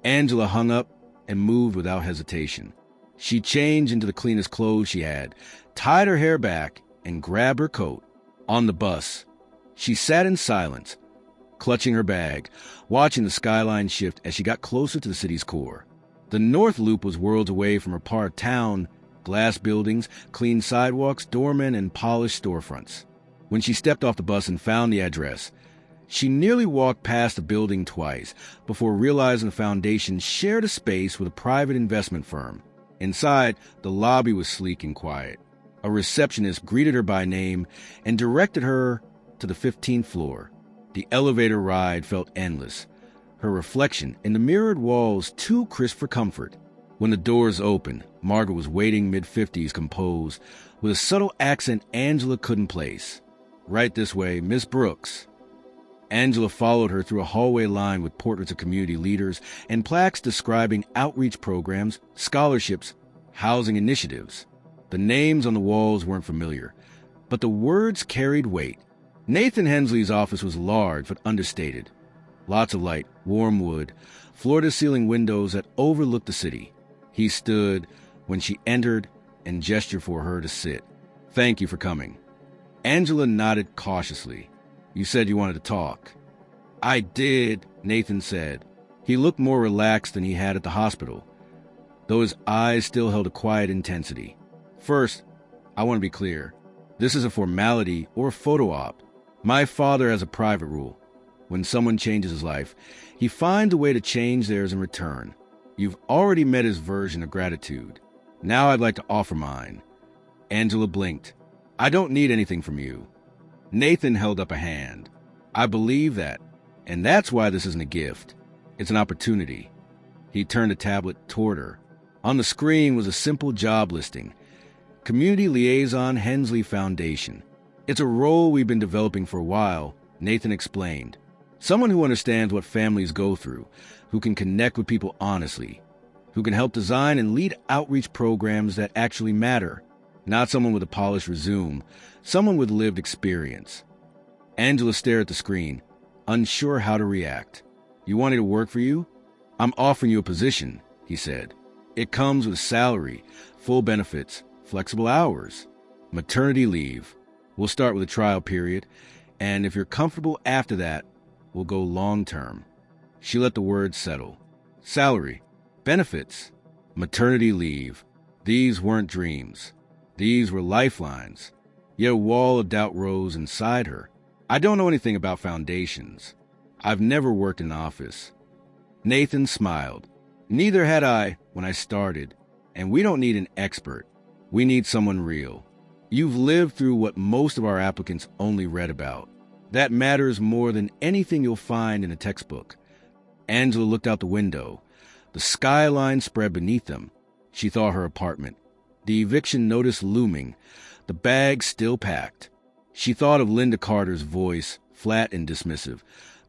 Angela hung up and moved without hesitation. She changed into the cleanest clothes she had, tied her hair back, and grabbed her coat. On the bus, she sat in silence, clutching her bag, watching the skyline shift as she got closer to the city's core. The North Loop was worlds away from her part of town, glass buildings, clean sidewalks, doormen, and polished storefronts. When she stepped off the bus and found the address, she nearly walked past the building twice before realizing the foundation shared a space with a private investment firm. Inside, the lobby was sleek and quiet. A receptionist greeted her by name and directed her to the 15th floor. The elevator ride felt endless, her reflection in the mirrored walls too crisp for comfort. When the doors opened, Margaret was waiting, mid-50s, composed, with a subtle accent Angela couldn't place. Right this way, Miss Brooks. Angela followed her through a hallway lined with portraits of community leaders and plaques describing outreach programs, scholarships, housing initiatives. The names on the walls weren't familiar, but the words carried weight. Nathan Hensley's office was large but understated. Lots of light, warm wood, floor-to-ceiling windows that overlooked the city. He stood when she entered and gestured for her to sit. Thank you for coming. Angela nodded cautiously. You said you wanted to talk. I did, Nathan said. He looked more relaxed than he had at the hospital. though his eyes still held a quiet intensity. First, I want to be clear. This is a formality or a photo op. My father has a private rule. When someone changes his life, he finds a way to change theirs in return. You've already met his version of gratitude. Now I'd like to offer mine. Angela blinked. I don't need anything from you. Nathan held up a hand. I believe that, and that's why this isn't a gift. It's an opportunity. He turned a tablet toward her. On the screen was a simple job listing. Community Liaison Hensley Foundation. It's a role we've been developing for a while, Nathan explained. Someone who understands what families go through, who can connect with people honestly, who can help design and lead outreach programs that actually matter. Not someone with a polished resume, someone with lived experience. Angela stared at the screen, unsure how to react. You want it to work for you? I'm offering you a position, he said. It comes with a salary, full benefits, flexible hours, maternity leave. We'll start with a trial period, and if you're comfortable after that, we'll go long-term. She let the words settle. Salary, benefits, maternity leave. These weren't dreams. These were lifelines. Yet a wall of doubt rose inside her. I don't know anything about foundations. I've never worked in an office. Nathan smiled. Neither had I when I started, and we don't need an expert. We need someone real. You've lived through what most of our applicants only read about. That matters more than anything you'll find in a textbook. Angela looked out the window. The skyline spread beneath them. She thought her apartment. The eviction notice looming. The bags still packed. She thought of Linda Carter's voice, flat and dismissive,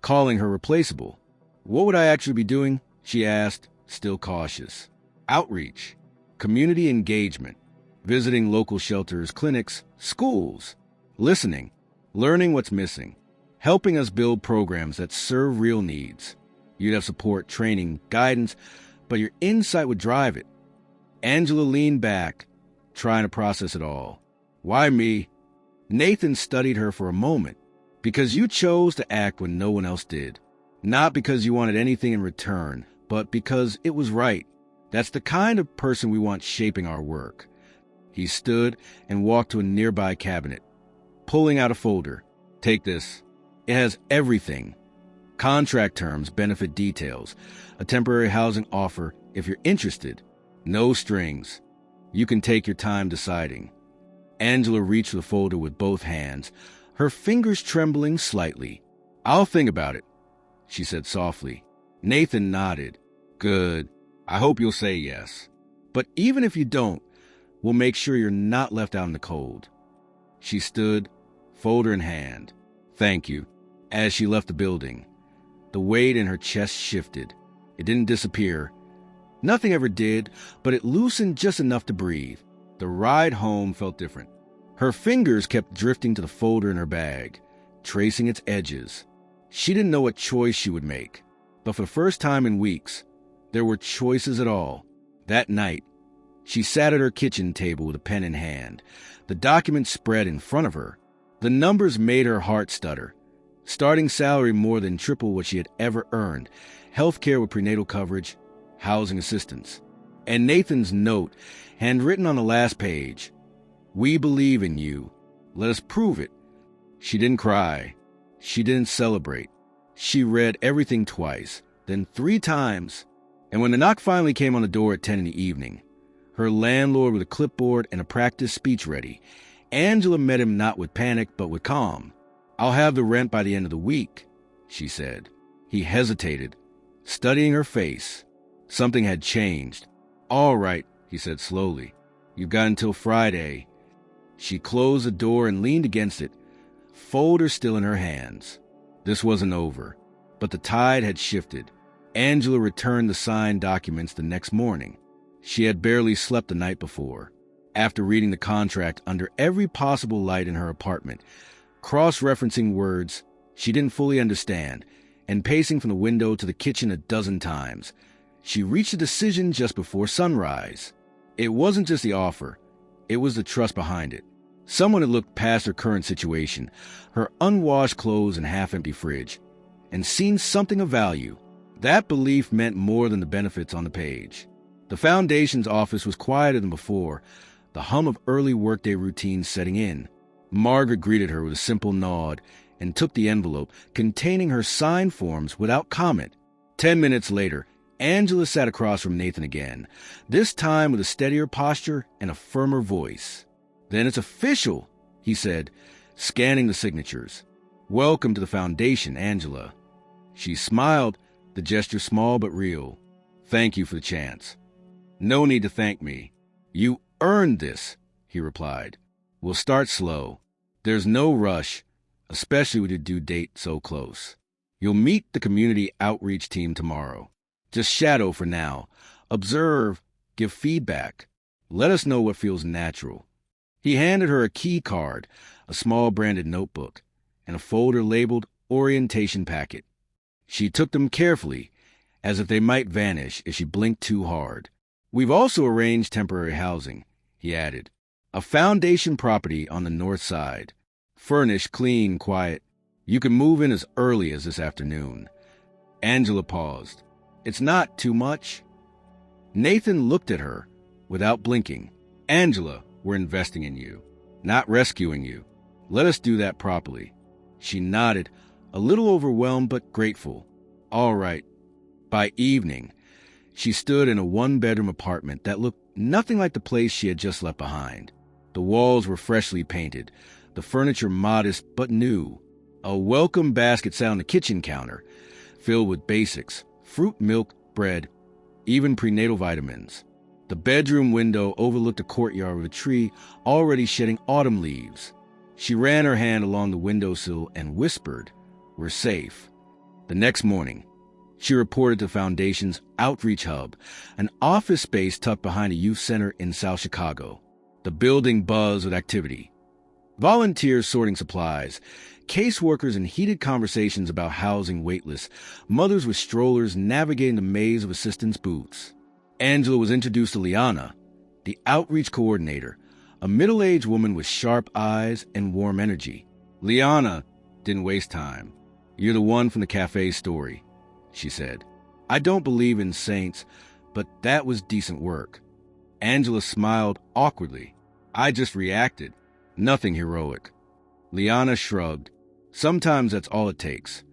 calling her replaceable. What would I actually be doing? She asked, still cautious. Outreach. Community engagement. Visiting local shelters, clinics, schools. Listening. Learning what's missing. Helping us build programs that serve real needs. You'd have support, training, guidance, but your insight would drive it. Angela leaned back, trying to process it all. Why me? Nathan studied her for a moment. Because you chose to act when no one else did. Not because you wanted anything in return, but because it was right. That's the kind of person we want shaping our work. He stood and walked to a nearby cabinet, pulling out a folder. Take this. It has everything. Contract terms, benefit details, a temporary housing offer if you're interested. No strings. You can take your time deciding. Angela reached for the folder with both hands, her fingers trembling slightly. I'll think about it, she said softly. Nathan nodded. Good. I hope you'll say yes. But even if you don't, we'll make sure you're not left out in the cold. She stood, folder in hand. Thank you. As she left the building, the weight in her chest shifted. It didn't disappear. Nothing ever did, but it loosened just enough to breathe. The ride home felt different. Her fingers kept drifting to the folder in her bag, tracing its edges. She didn't know what choice she would make, but for the first time in weeks, there were choices at all. That night, she sat at her kitchen table with a pen in hand. The document spread in front of her. The numbers made her heart stutter. Starting salary more than triple what she had ever earned, health care with prenatal coverage, housing assistance. And Nathan's note, handwritten on the last page. We believe in you. Let us prove it. She didn't cry. She didn't celebrate. She read everything twice, then 3 times. And when the knock finally came on the door at 10 in the evening, her landlord with a clipboard and a practice speech ready, Angela met him not with panic, but with calm. I'll have the rent by the end of the week, she said. He hesitated, studying her face. Something had changed. All right, he said slowly. You've got until Friday. She closed the door and leaned against it, folder still in her hands. This wasn't over, but the tide had shifted. Angela returned the signed documents the next morning. She had barely slept the night before. After reading the contract under every possible light in her apartment, cross-referencing words she didn't fully understand, and pacing from the window to the kitchen a dozen times, she reached a decision just before sunrise. It wasn't just the offer. It was the trust behind it. Someone had looked past her current situation, her unwashed clothes and half-empty fridge, and seen something of value. That belief meant more than the benefits on the page. The foundation's office was quieter than before, the hum of early workday routines setting in. Margaret greeted her with a simple nod and took the envelope containing her sign forms without comment. 10 minutes later, Angela sat across from Nathan again, this time with a steadier posture and a firmer voice. "Then it's official," he said, scanning the signatures. "Welcome to the foundation, Angela." She smiled, the gesture small but real. "Thank you for the chance." "No need to thank me. You earned this," he replied. "We'll start slow. There's no rush, especially with your due date so close. You'll meet the community outreach team tomorrow. Just shadow for now. Observe, give feedback. Let us know what feels natural." He handed her a key card, a small branded notebook, and a folder labeled orientation packet. She took them carefully, as if they might vanish if she blinked too hard. "We've also arranged temporary housing," he added. "A foundation property on the north side. Furnished, clean, quiet. You can move in as early as this afternoon." Angela paused. "It's not too much?" Nathan looked at her without blinking. "Angela, we're investing in you, not rescuing you. Let us do that properly." She nodded, a little overwhelmed but grateful. "All right." By evening, she stood in a one-bedroom apartment that looked nothing like the place she had just left behind. The walls were freshly painted, the furniture modest but new. A welcome basket sat on the kitchen counter, filled with basics: fruit, milk, bread, even prenatal vitamins. The bedroom window overlooked a courtyard with a tree already shedding autumn leaves. She ran her hand along the windowsill and whispered, "We're safe." The next morning, she reported to Foundation's Outreach Hub, an office space tucked behind a youth center in South Chicago. The building buzzed with activity. Volunteers sorting supplies, caseworkers in heated conversations about housing waitlists, mothers with strollers navigating the maze of assistance booths. Angela was introduced to Liana, the outreach coordinator, a middle-aged woman with sharp eyes and warm energy. Liana didn't waste time. "You're the one from the cafe story," she said. "I don't believe in saints, but that was decent work." Angela smiled awkwardly. "I just reacted. Nothing heroic." Liana shrugged. "Sometimes that's all it takes."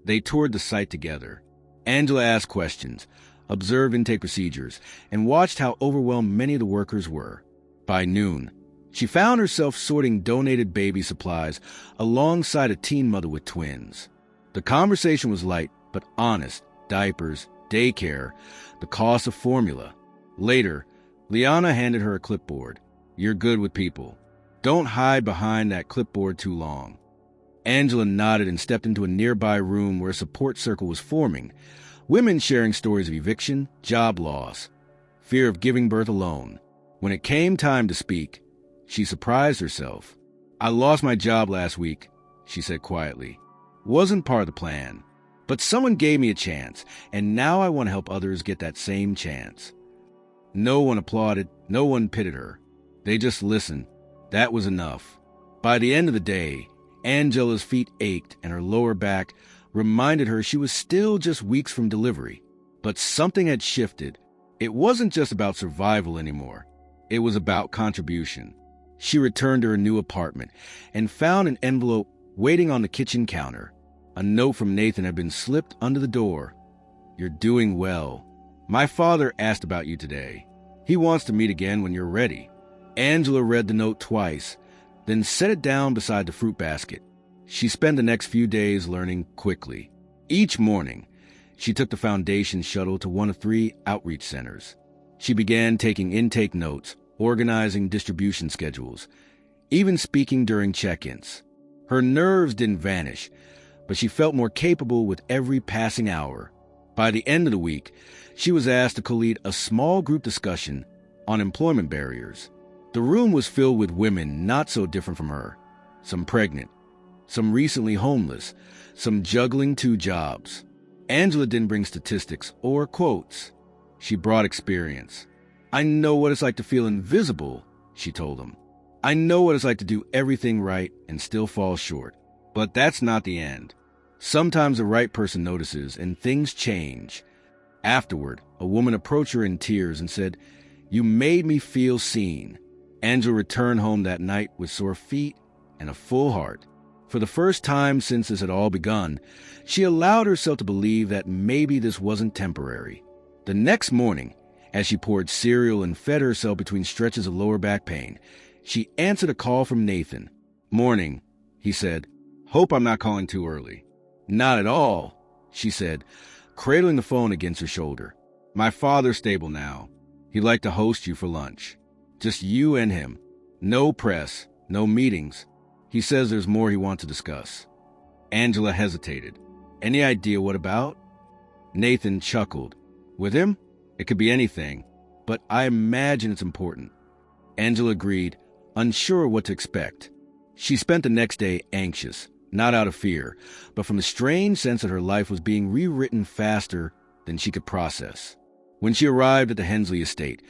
They toured the site together. Angela asked questions, observed intake procedures, and watched how overwhelmed many of the workers were. By noon, she found herself sorting donated baby supplies alongside a teen mother with twins. The conversation was light but honest: diapers, daycare, the cost of formula. Later, Liana handed her a clipboard. "You're good with people. Don't hide behind that clipboard too long." Angela nodded and stepped into a nearby room where a support circle was forming. Women sharing stories of eviction, job loss, fear of giving birth alone. When it came time to speak, she surprised herself. "I lost my job last week," she said quietly. "Wasn't part of the plan. But someone gave me a chance, and now I want to help others get that same chance." No one applauded, no one pitied her. They just listened. That was enough. By the end of the day, Angela's feet ached and her lower back reminded her she was still just weeks from delivery. But something had shifted. It wasn't just about survival anymore. It was about contribution. She returned to her new apartment and found an envelope waiting on the kitchen counter. A note from Nathan had been slipped under the door. "You're doing well. My father asked about you today. He wants to meet again when you're ready." Angela read the note twice, then set it down beside the fruit basket. She spent the next few days learning quickly. Each morning, she took the Foundation shuttle to one of 3 outreach centers. She began taking intake notes, organizing distribution schedules, even speaking during check-ins. Her nerves didn't vanish, but she felt more capable with every passing hour. By the end of the week, she was asked to co-lead a small group discussion on employment barriers. The room was filled with women not so different from her, some pregnant, some recently homeless, some juggling 2 jobs. Angela didn't bring statistics or quotes. She brought experience. "I know what it's like to feel invisible," she told them. "I know what it's like to do everything right and still fall short. But that's not the end. Sometimes the right person notices and things change." Afterward, a woman approached her in tears and said, "You made me feel seen." Angela returned home that night with sore feet and a full heart. For the first time since this had all begun, she allowed herself to believe that maybe this wasn't temporary. The next morning, as she poured cereal and fed herself between stretches of lower back pain, she answered a call from Nathan. "Morning," he said. "Hope I'm not calling too early." "Not at all," she said, cradling the phone against her shoulder. "My father's stable now. He'd like to host you for lunch. Just you and him. No press, no meetings. He says there's more he wants to discuss." Angela hesitated. "Any idea what about?" Nathan chuckled. "With him? It could be anything, but I imagine it's important." Angela agreed, unsure what to expect. She spent the next day anxious, not out of fear, but from the strange sense that her life was being rewritten faster than she could process. When she arrived at the Hensley estate,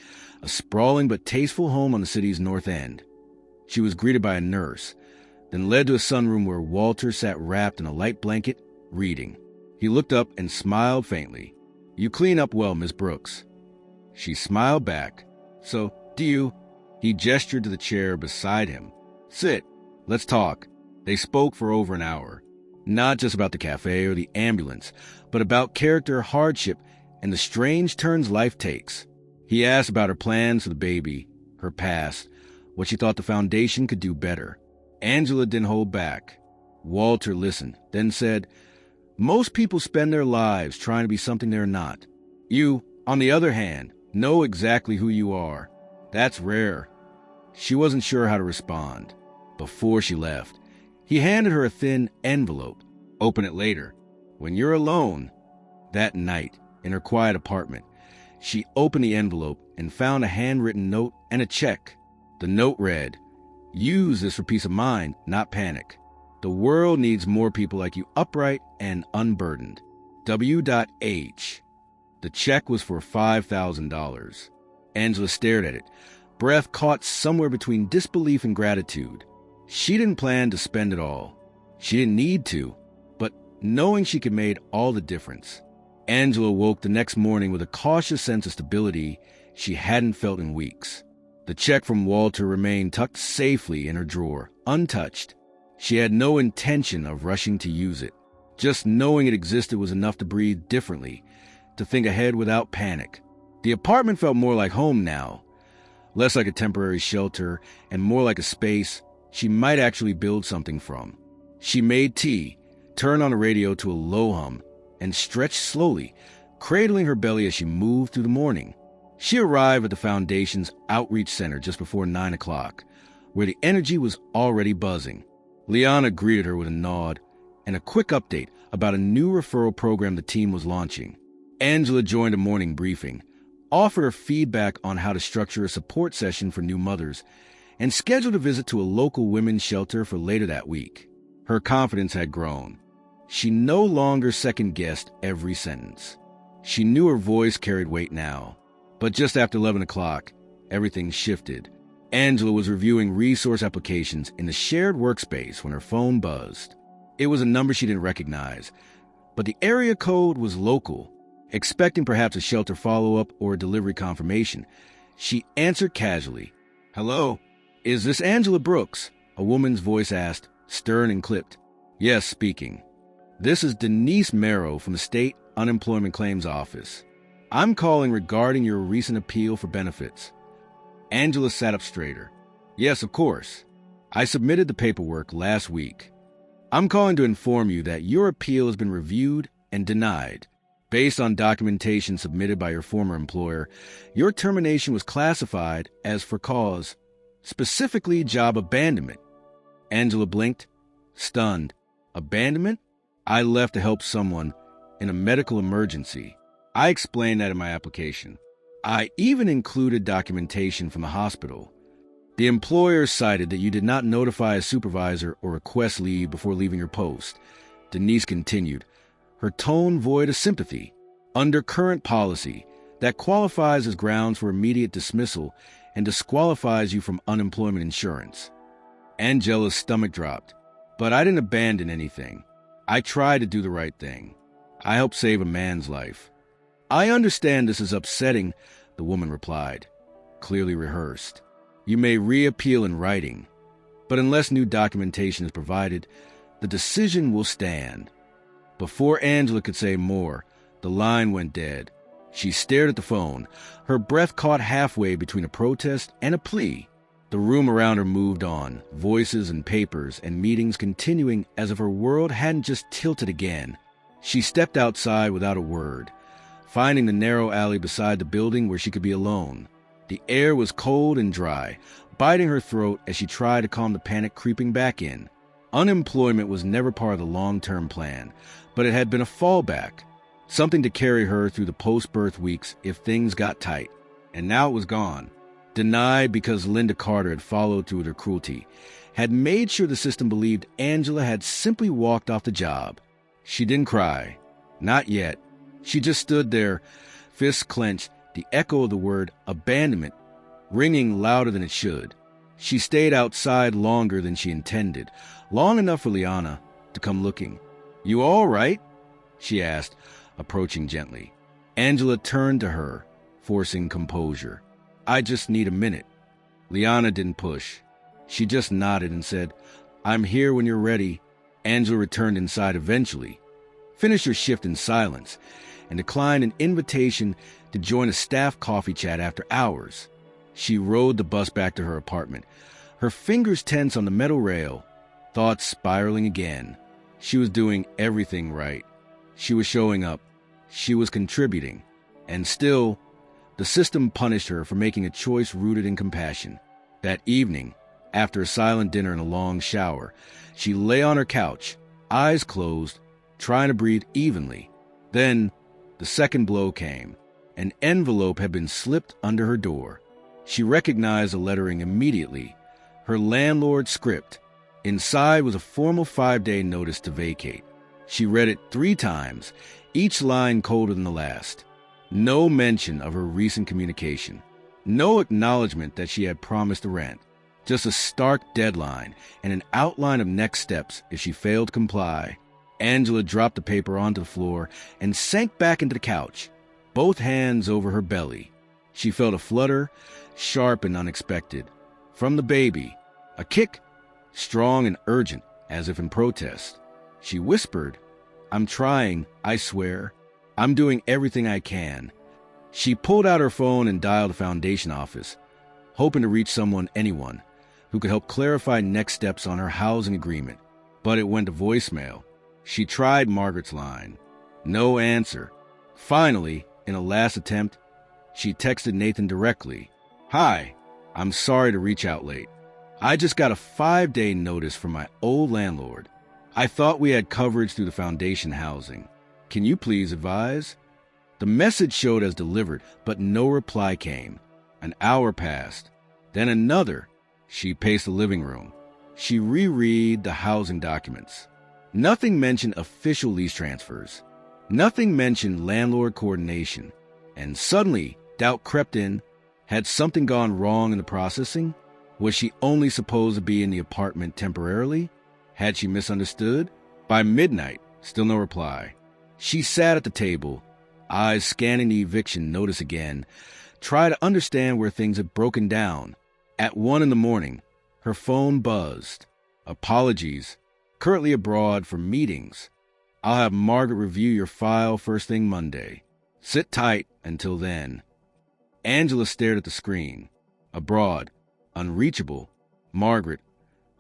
a sprawling but tasteful home on the city's north end, she was greeted by a nurse, then led to a sunroom where Walter sat wrapped in a light blanket, reading. He looked up and smiled faintly. "You clean up well, Miss Brooks." She smiled back. "So, do you?" He gestured to the chair beside him. "Sit. Let's talk." They spoke for over an hour, not just about the cafe or the ambulance, but about character, hardship, and the strange turns life takes. He asked about her plans for the baby, her past, what she thought the foundation could do better. Angela didn't hold back. Walter listened, then said, "Most people spend their lives trying to be something they're not. You, on the other hand, know exactly who you are. That's rare." She wasn't sure how to respond. Before she left, he handed her a thin envelope. "Open it later, when you're alone." That night, in her quiet apartment, she opened the envelope and found a handwritten note and a check. The note read, "Use this for peace of mind, not panic. The world needs more people like you, upright and unburdened. W.H." The check was for $5,000. Angela stared at it, breath caught somewhere between disbelief and gratitude. She didn't plan to spend it all. She didn't need to, but knowing she could make all the difference. Angela woke the next morning with a cautious sense of stability she hadn't felt in weeks. The check from Walter remained tucked safely in her drawer, untouched. She had no intention of rushing to use it. Just knowing it existed was enough to breathe differently, to think ahead without panic. The apartment felt more like home now, less like a temporary shelter and more like a space she might actually build something from. She made tea, turned on the radio to a low hum, and stretched slowly, cradling her belly as she moved through the morning. She arrived at the Foundation's outreach center just before 9 o'clock, where the energy was already buzzing. Liana greeted her with a nod and a quick update about a new referral program the team was launching. Angela joined a morning briefing, offered her feedback on how to structure a support session for new mothers, and scheduled a visit to a local women's shelter for later that week. Her confidence had grown. She no longer second-guessed every sentence. She knew her voice carried weight now. But just after 11 o'clock, everything shifted. Angela was reviewing resource applications in the shared workspace when her phone buzzed. It was a number she didn't recognize, but the area code was local. Expecting perhaps a shelter follow-up or a delivery confirmation, she answered casually. "Hello? Is this Angela Brooks?" a woman's voice asked, stern and clipped. "Yes, speaking." "This is Denise Merrow from the State Unemployment Claims Office. I'm calling regarding your recent appeal for benefits." Angela sat up straighter. "Yes, of course. I submitted the paperwork last week. I'm calling to inform you that your appeal has been reviewed and denied. Based on documentation submitted by your former employer, your termination was classified as for cause, specifically job abandonment." Angela blinked, stunned. "Abandonment? I left to help someone in a medical emergency. I explained that in my application. I even included documentation from the hospital. The employer cited that you did not notify a supervisor or request leave before leaving your post." Denise continued, her tone void of sympathy. "Under current policy, that qualifies as grounds for immediate dismissal and disqualifies you from unemployment insurance." Angela's stomach dropped. "But I didn't abandon anything. I tried to do the right thing. I helped save a man's life." I understand this is upsetting, the woman replied, clearly rehearsed. You may reappeal in writing, but unless new documentation is provided, the decision will stand. Before Angela could say more, the line went dead. She stared at the phone, her breath caught halfway between a protest and a plea. The room around her moved on, voices and papers and meetings continuing as if her world hadn't just tilted again. She stepped outside without a word, finding the narrow alley beside the building where she could be alone. The air was cold and dry, biting her throat as she tried to calm the panic creeping back in. Unemployment was never part of the long-term plan, but it had been a fallback, something to carry her through the post-birth weeks if things got tight. And now it was gone. Denied because Linda Carter had followed through with her cruelty, had made sure the system believed Angela had simply walked off the job. She didn't cry. Not yet. She just stood there, fists clenched, the echo of the word abandonment ringing louder than it should. She stayed outside longer than she intended, long enough for Liana to come looking. "You all right?" she asked, approaching gently. Angela turned to her, forcing composure. "I just need a minute." Liana didn't push. She just nodded and said, "I'm here when you're ready." Angela returned inside eventually, finished her shift in silence, and declined an invitation to join a staff coffee chat after hours. She rode the bus back to her apartment, her fingers tense on the metal rail, thoughts spiraling again. She was doing everything right. She was showing up. She was contributing. And still, the system punished her for making a choice rooted in compassion. That evening, after a silent dinner and a long shower, she lay on her couch, eyes closed, trying to breathe evenly. Then, the second blow came. An envelope had been slipped under her door. She recognized the lettering immediately. Her landlord's script. Inside was a formal 5-day notice to vacate. She read it 3 times, each line colder than the last. No mention of her recent communication. No acknowledgement that she had promised the rent. Just a stark deadline and an outline of next steps if she failed to comply. Angela dropped the paper onto the floor and sank back into the couch, both hands over her belly. She felt a flutter, sharp and unexpected. From the baby, a kick, strong and urgent, as if in protest. She whispered, "I'm trying, I swear. I'm doing everything I can." She pulled out her phone and dialed the foundation office, hoping to reach anyone, who could help clarify next steps on her housing agreement. But it went to voicemail. She tried Margaret's line. No answer. Finally, in a last attempt, she texted Nathan directly. "Hi, I'm sorry to reach out late. I just got a 5-day notice from my old landlord. I thought we had coverage through the foundation housing. Can you please advise?" The message showed as delivered, but no reply came. An hour passed. Then another. She paced the living room. She reread the housing documents. Nothing mentioned official lease transfers. Nothing mentioned landlord coordination. And suddenly, doubt crept in. Had something gone wrong in the processing? Was she only supposed to be in the apartment temporarily? Had she misunderstood? By midnight, still no reply. She sat at the table, eyes scanning the eviction notice again, tried to understand where things had broken down. At 1 a.m, her phone buzzed. "Apologies. Currently abroad for meetings. I'll have Margaret review your file first thing Monday. Sit tight until then." Angela stared at the screen. Abroad, unreachable, Margaret,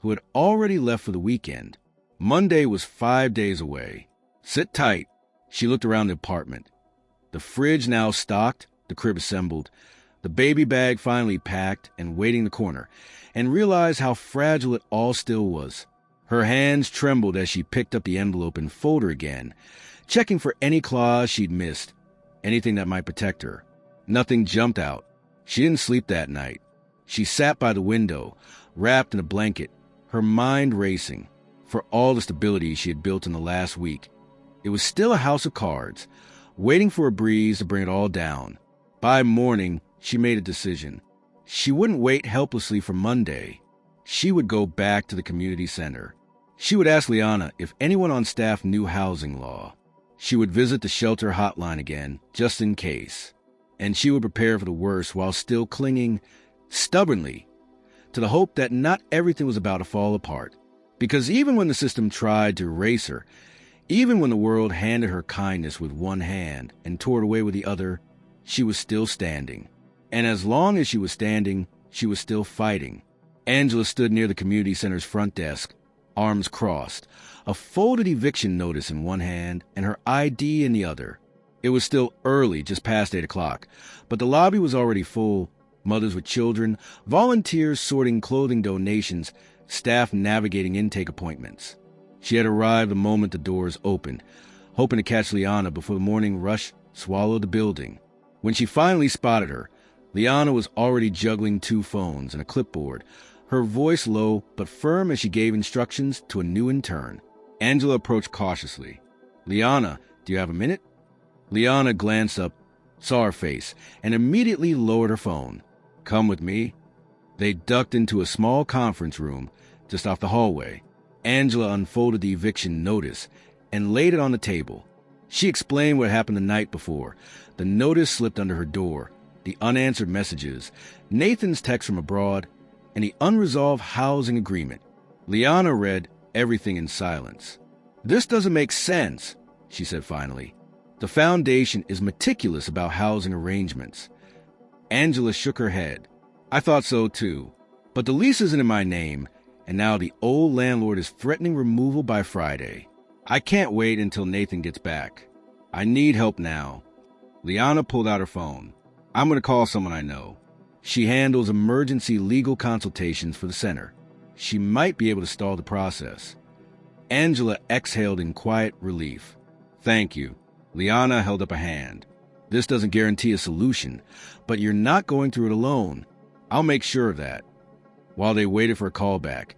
who had already left for the weekend. Monday was 5 days away. Sit tight. She looked around the apartment. The fridge now stocked, the crib assembled, the baby bag finally packed and waiting in the corner, and realized how fragile it all still was. Her hands trembled as she picked up the envelope and folder again, checking for any clause she'd missed, anything that might protect her. Nothing jumped out. She didn't sleep that night. She sat by the window, wrapped in a blanket, her mind racing. For all the stability she had built in the last week, it was still a house of cards, waiting for a breeze to bring it all down. By morning, she made a decision. She wouldn't wait helplessly for Monday. She would go back to the community center. She would ask Liana if anyone on staff knew housing law. She would visit the shelter hotline again, just in case. And she would prepare for the worst while still clinging, stubbornly, to the hope that not everything was about to fall apart. Because even when the system tried to erase her, even when the world handed her kindness with one hand and tore it away with the other, she was still standing. And as long as she was standing, she was still fighting. Angela stood near the community center's front desk, arms crossed, a folded eviction notice in one hand and her ID in the other. It was still early, just past 8 o'clock, but the lobby was already full. Mothers with children, volunteers sorting clothing donations, staff navigating intake appointments. She had arrived the moment the doors opened, hoping to catch Liana before the morning rush swallowed the building. When she finally spotted her, Liana was already juggling 2 phones and a clipboard, her voice low but firm as she gave instructions to a new intern. Angela approached cautiously. "Liana, do you have a minute?" Liana glanced up, saw her face, and immediately lowered her phone. "Come with me." They ducked into a small conference room just off the hallway. Angela unfolded the eviction notice and laid it on the table. She explained what happened the night before. The notice slipped under her door, the unanswered messages, Nathan's text from abroad, and the unresolved housing agreement. Liana read everything in silence. "This doesn't make sense," she said finally. "The foundation is meticulous about housing arrangements." Angela shook her head. "I thought so too. But the lease isn't in my name, and now the old landlord is threatening removal by Friday. I can't wait until Nathan gets back. I need help now." Liana pulled out her phone. "I'm going to call someone I know. She handles emergency legal consultations for the center. She might be able to stall the process." Angela exhaled in quiet relief. "Thank you." Liana held up a hand. "This doesn't guarantee a solution, but you're not going through it alone. I'll make sure of that." While they waited for a call back,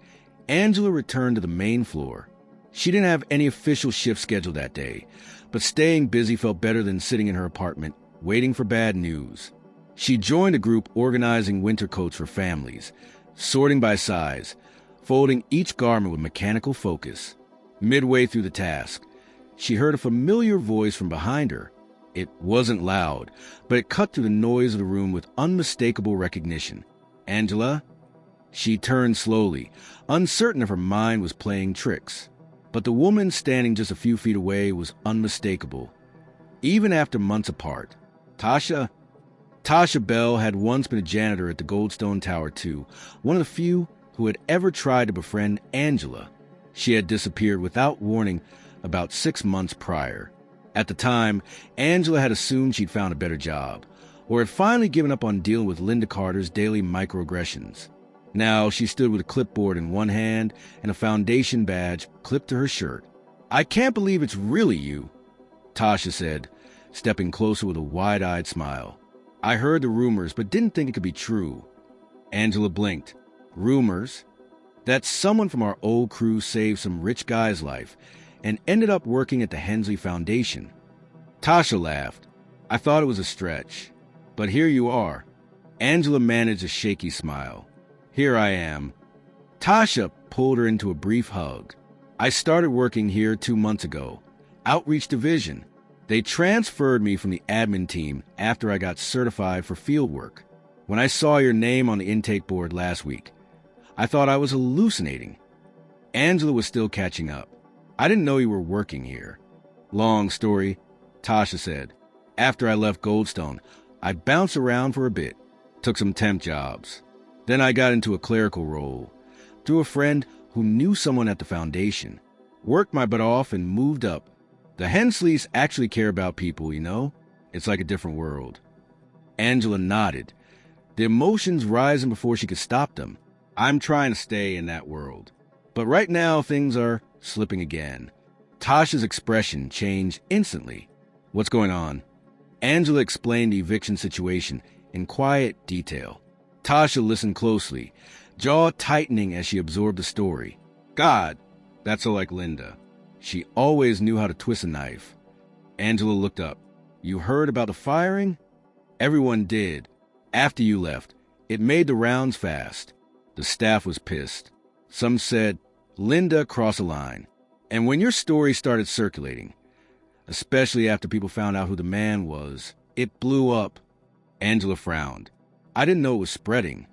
Angela returned to the main floor. She didn't have any official shift scheduled that day, but staying busy felt better than sitting in her apartment, waiting for bad news. She joined a group organizing winter coats for families, sorting by size, folding each garment with mechanical focus. Midway through the task, she heard a familiar voice from behind her. It wasn't loud, but it cut through the noise of the room with unmistakable recognition. "Angela?" She turned slowly, uncertain if her mind was playing tricks. But the woman standing just a few feet away was unmistakable, even after months apart. "Tasha?" Tasha Bell had once been a janitor at the Goldstone Tower too, one of the few who had ever tried to befriend Angela. She had disappeared without warning about 6 months prior. At the time, Angela had assumed she'd found a better job, or had finally given up on dealing with Linda Carter's daily microaggressions. Now she stood with a clipboard in one hand and a foundation badge clipped to her shirt. "I can't believe it's really you," Tasha said, stepping closer with a wide-eyed smile. "I heard the rumors, but didn't think it could be true." Angela blinked. "Rumors? That someone from our old crew saved some rich guy's life and ended up working at the Hensley Foundation." Tasha laughed. "I thought it was a stretch. But here you are." Angela managed a shaky smile. "Here I am." Tasha pulled her into a brief hug. "I started working here 2 months ago. Outreach Division. They transferred me from the admin team after I got certified for field work. When I saw your name on the intake board last week, I thought I was hallucinating." Angela was still catching up. "I didn't know you were working here." "Long story," Tasha said. "After I left Goldstone, I bounced around for a bit, took some temp jobs. Then I got into a clerical role, through a friend who knew someone at the foundation. Worked my butt off and moved up. The Hensleys actually care about people, you know? It's like a different world." Angela nodded, the emotions rising before she could stop them. "I'm trying to stay in that world. But right now, things are slipping again." Tasha's expression changed instantly. "What's going on?" Angela explained the eviction situation in quiet detail. Tasha listened closely, jaw tightening as she absorbed the story. "God, that's so like Linda. She always knew how to twist a knife." Angela looked up. "You heard about the firing?" "Everyone did. After you left, it made the rounds fast. The staff was pissed. Some said, Linda crossed a line. And when your story started circulating, especially after people found out who the man was. It blew up. Angela frowned. I didn't know it was spreading.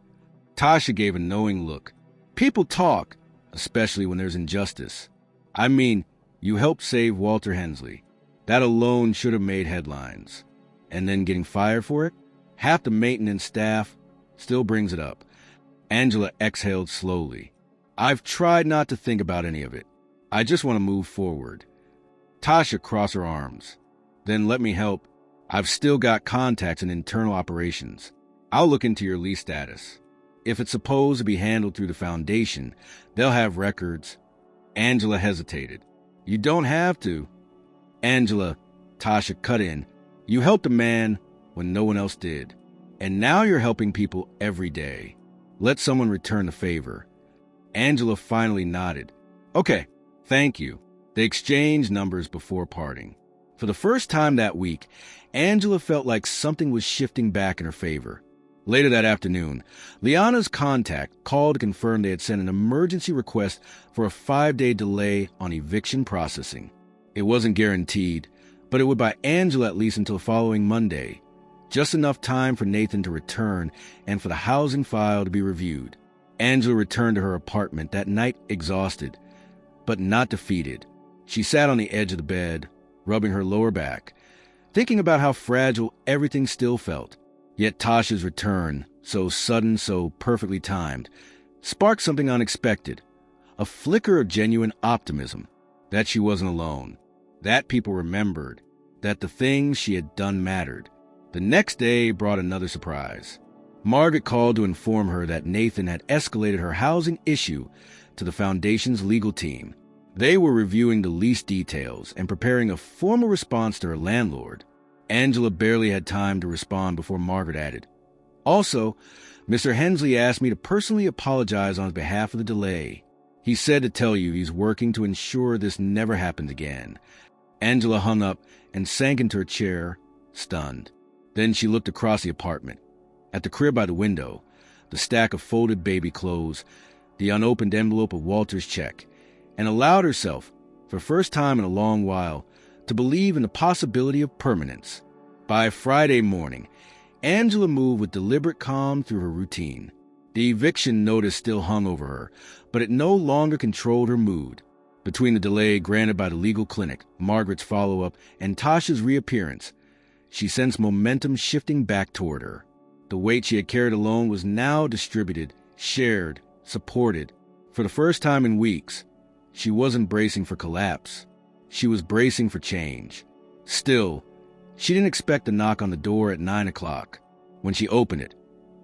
Tasha gave a knowing look. People talk, especially when there's injustice. I mean, you helped save Walter Hensley. That alone should have made headlines. And then getting fired for it? Half the maintenance staff still brings it up. Angela exhaled slowly. I've tried not to think about any of it. I just want to move forward. Tasha crossed her arms. Then let me help. I've still got contacts in internal operations. I'll look into your lease status. If it's supposed to be handled through the foundation, they'll have records. Angela hesitated. You don't have to. Angela, Tasha cut in. You helped a man when no one else did. And now you're helping people every day. Let someone return the favor. Angela finally nodded. Okay, thank you. They exchanged numbers before parting. For the first time that week, Angela felt like something was shifting back in her favor. Later that afternoon, Liana's contact called to confirm they had sent an emergency request for a 5-day delay on eviction processing. It wasn't guaranteed, but it would buy Angela at least until following Monday. Just enough time for Nathan to return and for the housing file to be reviewed. Angela returned to her apartment that night exhausted, but not defeated. She sat on the edge of the bed, rubbing her lower back, thinking about how fragile everything still felt. Yet Tasha's return, so sudden, so perfectly timed, sparked something unexpected, a flicker of genuine optimism, that she wasn't alone, that people remembered, that the things she had done mattered. The next day brought another surprise. Margaret called to inform her that Nathan had escalated her housing issue to the foundation's legal team. They were reviewing the lease details and preparing a formal response to her landlord. Angela barely had time to respond before Margaret added, Also, Mr. Hensley asked me to personally apologize on his behalf of the delay. He said to tell you he's working to ensure this never happens again. Angela hung up and sank into her chair, stunned. Then she looked across the apartment. At the crib by the window, the stack of folded baby clothes, the unopened envelope of Walter's check, and allowed herself, for the first time in a long while, to believe in the possibility of permanence. By Friday morning, Angela moved with deliberate calm through her routine. The eviction notice still hung over her, but it no longer controlled her mood. Between the delay granted by the legal clinic, Margaret's follow-up, and Tasha's reappearance, she sensed momentum shifting back toward her. The weight she had carried alone was now distributed, shared, supported. For the first time in weeks, she wasn't bracing for collapse. She was bracing for change. Still, she didn't expect a knock on the door at 9 o'clock. When she opened it,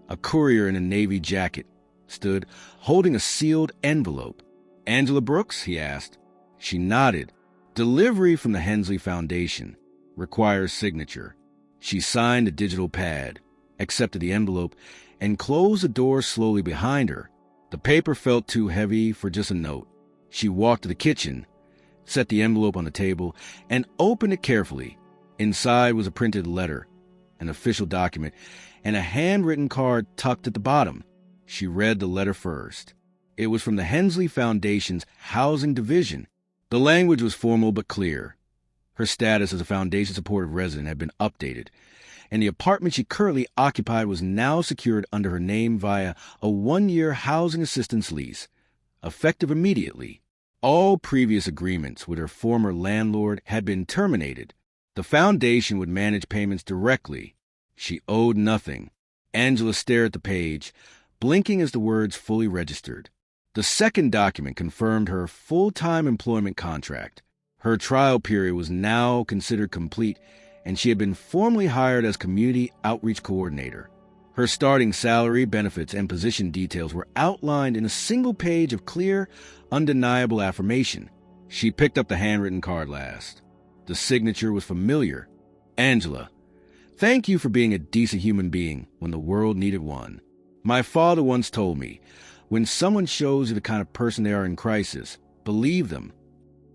a courier in a navy jacket stood, holding a sealed envelope. Angela Brooks? He asked. She nodded. Delivery from the Hensley Foundation. Requires signature. She signed a digital pad, accepted the envelope, and closed the door slowly behind her. The paper felt too heavy for just a note. She walked to the kitchen, set the envelope on the table, and opened it carefully. Inside was a printed letter, an official document, and a handwritten card tucked at the bottom. She read the letter first. It was from the Hensley Foundation's Housing Division. The language was formal but clear. Her status as a Foundation-supportive resident had been updated, and the apartment she currently occupied was now secured under her name via a 1-year housing assistance lease, effective immediately. All previous agreements with her former landlord had been terminated. The Foundation would manage payments directly. She owed nothing. Angela stared at the page, blinking as the words fully registered. The second document confirmed her full-time employment contract. Her trial period was now considered complete, and she had been formally hired as Community Outreach Coordinator. Her starting salary, benefits, and position details were outlined in a single page of clear, undeniable affirmation. She picked up the handwritten card last. The signature was familiar. Angela, thank you for being a decent human being when the world needed one. My father once told me, when someone shows you the kind of person they are in crisis, believe them.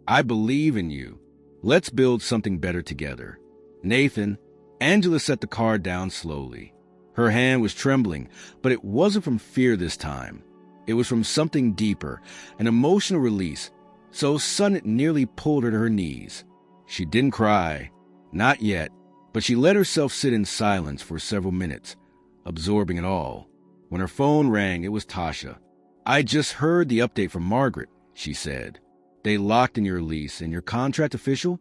I believe in you. Let's build something better together. Nathan. Angela set the card down slowly. Her hand was trembling, but it wasn't from fear this time. It was from something deeper, an emotional release, so sudden it nearly pulled her to her knees. She didn't cry. Not yet. But she let herself sit in silence for several minutes, absorbing it all. When her phone rang, it was Tasha. "I just heard the update from Margaret," she said. "They locked in your lease and your contract official?"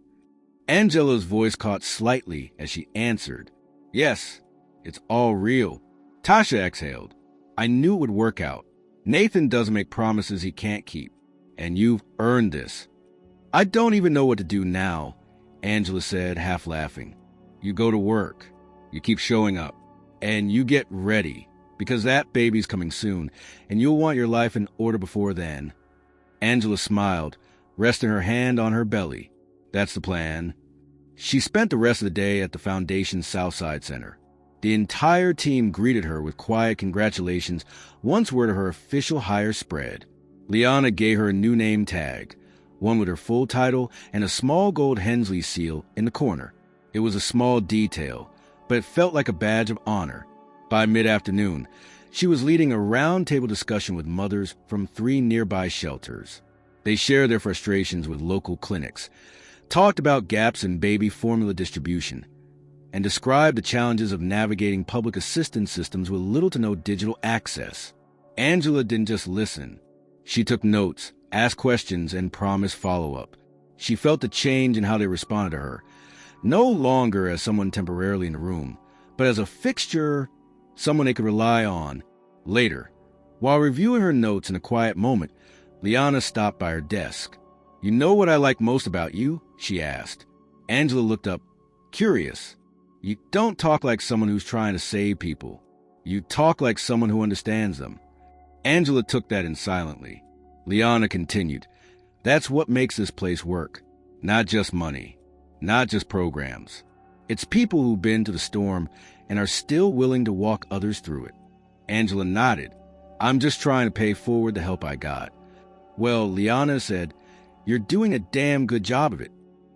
Angela's voice caught slightly as she answered. "Yes, it's all real." Tasha exhaled. "I knew it would work out. Nathan doesn't make promises he can't keep, and you've earned this." "I don't even know what to do now," Angela said, half laughing. "You go to work, you keep showing up, and you get ready, because that baby's coming soon, and you'll want your life in order before then." Angela smiled, resting her hand on her belly. "That's the plan." She spent the rest of the day at the Foundation's Southside Center. The entire team greeted her with quiet congratulations once word of her official hire spread. Liana gave her a new name tag, one with her full title and a small gold Hensley seal in the corner. It was a small detail, but it felt like a badge of honor. By mid-afternoon, she was leading a round-table discussion with mothers from 3 nearby shelters. They shared their frustrations with local clinics, talked about gaps in baby formula distribution, and described the challenges of navigating public assistance systems with little to no digital access. Angela didn't just listen. She took notes, asked questions, and promised follow-up. She felt the change in how they responded to her, no longer as someone temporarily in the room, but as a fixture, someone they could rely on. Later, while reviewing her notes in a quiet moment, Liana stopped by her desk. "You know what I like most about you?" she asked. Angela looked up, curious. "You don't talk like someone who's trying to save people. You talk like someone who understands them." Angela took that in silently. Liana continued, "That's what makes this place work. Not just money, not just programs. It's people who've been to the storm and are still willing to walk others through it." Angela nodded. "I'm just trying to pay forward the help I got." "Well," Liana said, "you're doing a damn good job of it."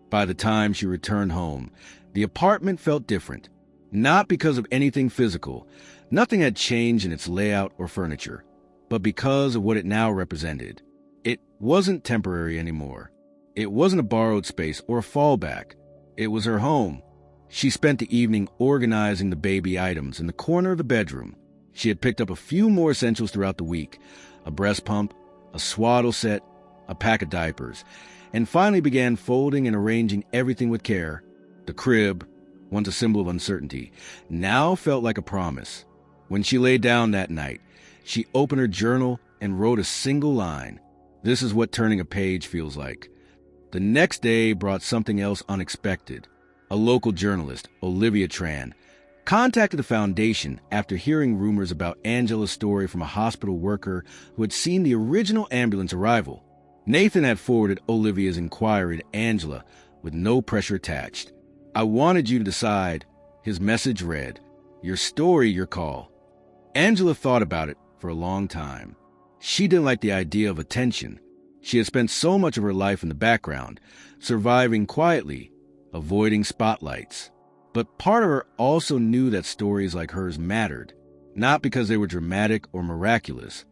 By the time she returned home, the apartment felt different. Not because of anything physical. Nothing had changed in its layout or furniture, but because of what it now represented. It wasn't temporary anymore. It wasn't a borrowed space or a fallback. It was her home. She spent the evening organizing the baby items in the corner of the bedroom. She had picked up a few more essentials throughout the week: a breast pump, a swaddle set, a pack of diapers, and finally began folding and arranging everything with care. The crib, once a symbol of uncertainty, now felt like a promise. When she lay down that night, she opened her journal and wrote a single line: "This is what turning a page feels like." The next day brought something else unexpected. A local journalist, Olivia Tran, contacted the foundation after hearing rumors about Angela's story from a hospital worker who had seen the original ambulance arrival. Nathan had forwarded Olivia's inquiry to Angela with no pressure attached. "I wanted you to decide," his message read. "Your story, your call." Angela thought about it for a long time. She didn't like the idea of attention. She had spent so much of her life in the background, surviving quietly, avoiding spotlights. But part of her also knew that stories like hers mattered, not because they were dramatic or miraculous,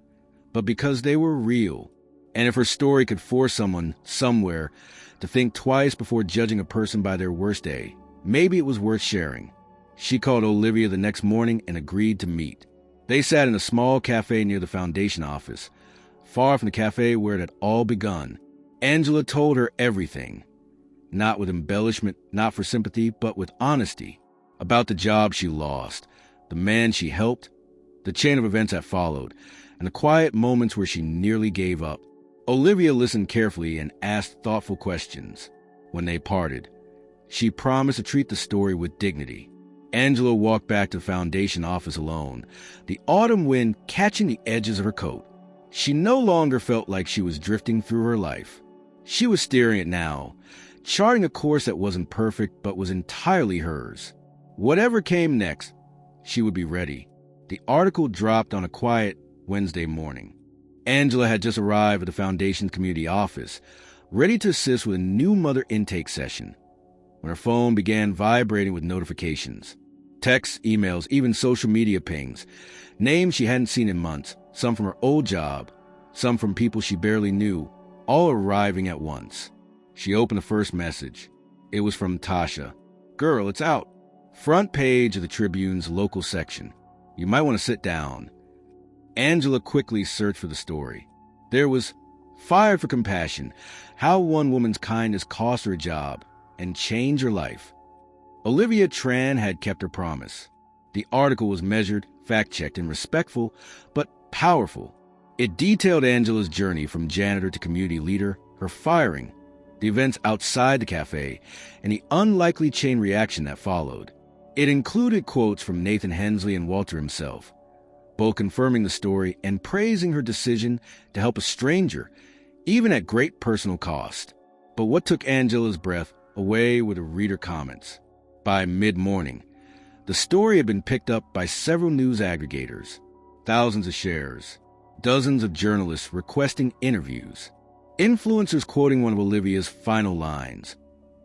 but because they were real. And if her story could force someone, somewhere, to think twice before judging a person by their worst day, maybe it was worth sharing. She called Olivia the next morning and agreed to meet. They sat in a small cafe near the foundation office, far from the cafe where it had all begun. Angela told her everything, not with embellishment, not for sympathy, but with honesty, about the job she lost, the man she helped, the chain of events that followed, and the quiet moments where she nearly gave up. Olivia listened carefully and asked thoughtful questions. When they parted, she promised to treat the story with dignity. Angela walked back to the foundation office alone, the autumn wind catching the edges of her coat. She no longer felt like she was drifting through her life. She was steering it now, charting a course that wasn't perfect but was entirely hers. Whatever came next, she would be ready. The article dropped on a quiet Wednesday morning. Angela had just arrived at the Foundation's community office, ready to assist with a new mother intake session, when her phone began vibrating with notifications. Texts, emails, even social media pings. Names she hadn't seen in months, some from her old job, some from people she barely knew, all arriving at once. She opened the first message. It was from Tasha. "Girl, it's out. Front page of the Tribune's local section. You might want to sit down." Angela quickly searched for the story. There was "Fired for Compassion: How One Woman's Kindness Cost Her a Job and Changed Her Life." Olivia Tran had kept her promise. The article was measured, fact-checked, and respectful, but powerful. It detailed Angela's journey from janitor to community leader, her firing, the events outside the cafe, and the unlikely chain reaction that followed. It included quotes from Nathan Hensley and Walter himself, both confirming the story and praising her decision to help a stranger, even at great personal cost. But what took Angela's breath away were the reader comments. By mid-morning, the story had been picked up by several news aggregators, thousands of shares, dozens of journalists requesting interviews, influencers quoting one of Olivia's final lines.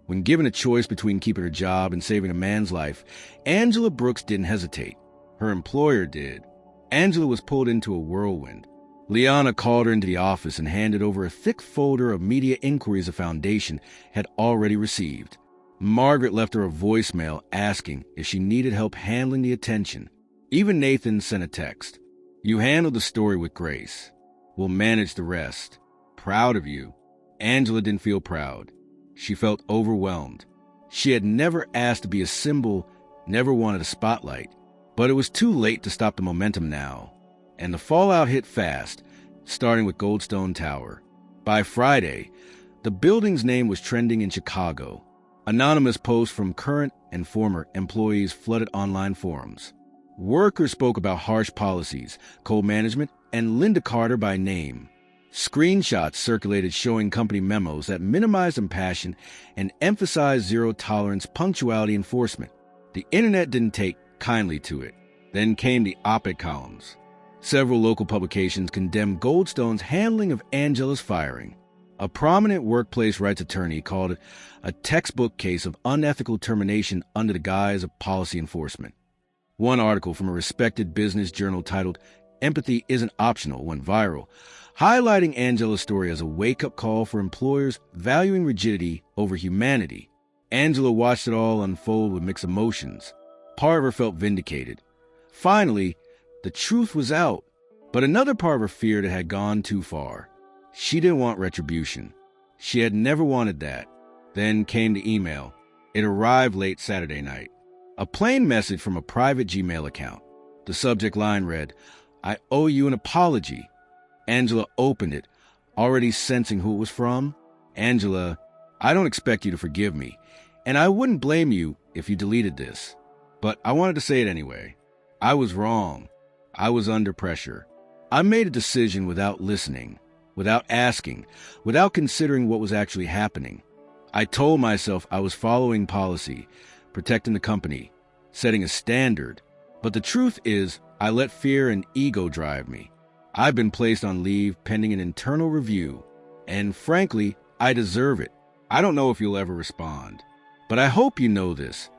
When given a choice between keeping her job and saving a man's life, Angela Brooks didn't hesitate. Her employer did. Angela was pulled into a whirlwind. Liana called her into the office and handed over a thick folder of media inquiries the foundation had already received. Margaret left her a voicemail asking if she needed help handling the attention. Even Nathan sent a text. "You handled the story with grace. We'll manage the rest. Proud of you." Angela didn't feel proud. She felt overwhelmed. She had never asked to be a symbol, never wanted a spotlight. But it was too late to stop the momentum now. And the fallout hit fast, starting with Goldstone Tower. By Friday, the building's name was trending in Chicago. Anonymous posts from current and former employees flooded online forums. Workers spoke about harsh policies, cold management, and Linda Carter by name. Screenshots circulated showing company memos that minimized compassion and emphasized zero-tolerance punctuality enforcement. The internet didn't take kindly to it. Then came the op-ed columns. Several local publications condemned Goldstone's handling of Angela's firing. A prominent workplace rights attorney called it a textbook case of unethical termination under the guise of policy enforcement. One article from a respected business journal titled "Empathy Isn't Optional" went viral, highlighting Angela's story as a wake-up call for employers valuing rigidity over humanity. Angela watched it all unfold with mixed emotions. Part of her felt vindicated. Finally, the truth was out, but another part of her feared it had gone too far. She didn't want retribution. She had never wanted that. Then came the email. It arrived late Saturday night. A plain message from a private Gmail account. The subject line read, "I owe you an apology." Angela opened it, already sensing who it was from. "Angela, I don't expect you to forgive me, and I wouldn't blame you if you deleted this. But I wanted to say it anyway. I was wrong. I was under pressure. I made a decision without listening, without asking, without considering what was actually happening. I told myself I was following policy, protecting the company, setting a standard. But the truth is, I let fear and ego drive me. I've been placed on leave pending an internal review, and frankly, I deserve it. I don't know if you'll ever respond, but I hope you know this.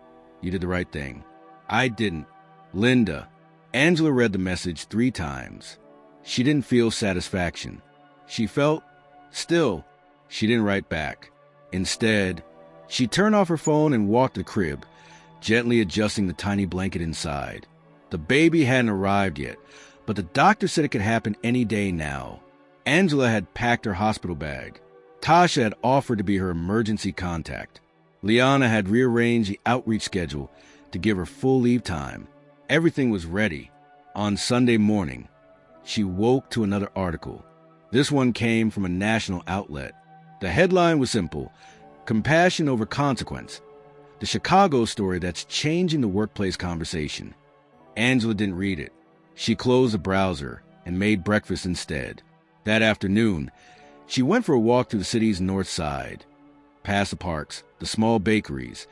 You did the right thing. I didn't. Linda." Angela read the message 3 times. She didn't feel satisfaction. She felt still. She didn't write back. Instead, she turned off her phone and walked to the crib, gently adjusting the tiny blanket inside. The baby hadn't arrived yet, but the doctor said it could happen any day now. Angela had packed her hospital bag. Tasha had offered to be her emergency contact. Liana had rearranged the outreach schedule to give her full leave time. Everything was ready. On Sunday morning, she woke to another article. This one came from a national outlet. The headline was simple: "Compassion over Consequence. The Chicago story that's changing the workplace conversation." Angela didn't read it. She closed the browser and made breakfast instead. That afternoon, she went for a walk through the city's north side, past the parks, the small bakeries,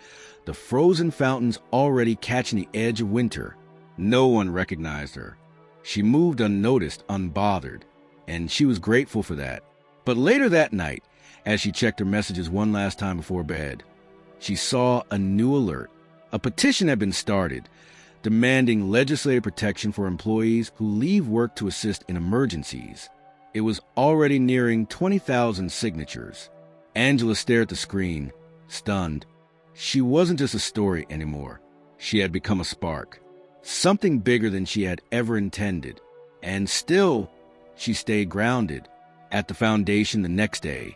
the frozen fountains already catching the edge of winter. No one recognized her. She moved unnoticed, unbothered, and she was grateful for that. But later that night, as she checked her messages one last time before bed, she saw a new alert. A petition had been started, demanding legislative protection for employees who leave work to assist in emergencies. It was already nearing 20,000 signatures. Angela stared at the screen, stunned. She wasn't just a story anymore. She had become a spark, something bigger than she had ever intended. And still, she stayed grounded. At the foundation the next day,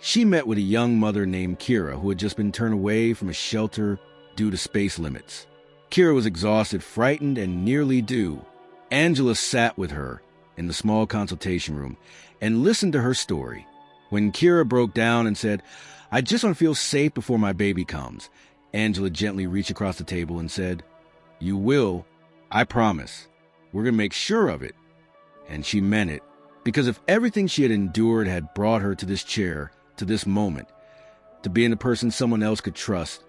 she met with a young mother named Kira who had just been turned away from a shelter due to space limits. Kira was exhausted, frightened, and nearly due. Angela sat with her in the small consultation room and listened to her story. When Kira broke down and said, "I just want to feel safe before my baby comes," Angela gently reached across the table and said, "You will, I promise. We're going to make sure of it." And she meant it, because if everything she had endured had brought her to this chair, to this moment, to being the person someone else could trust,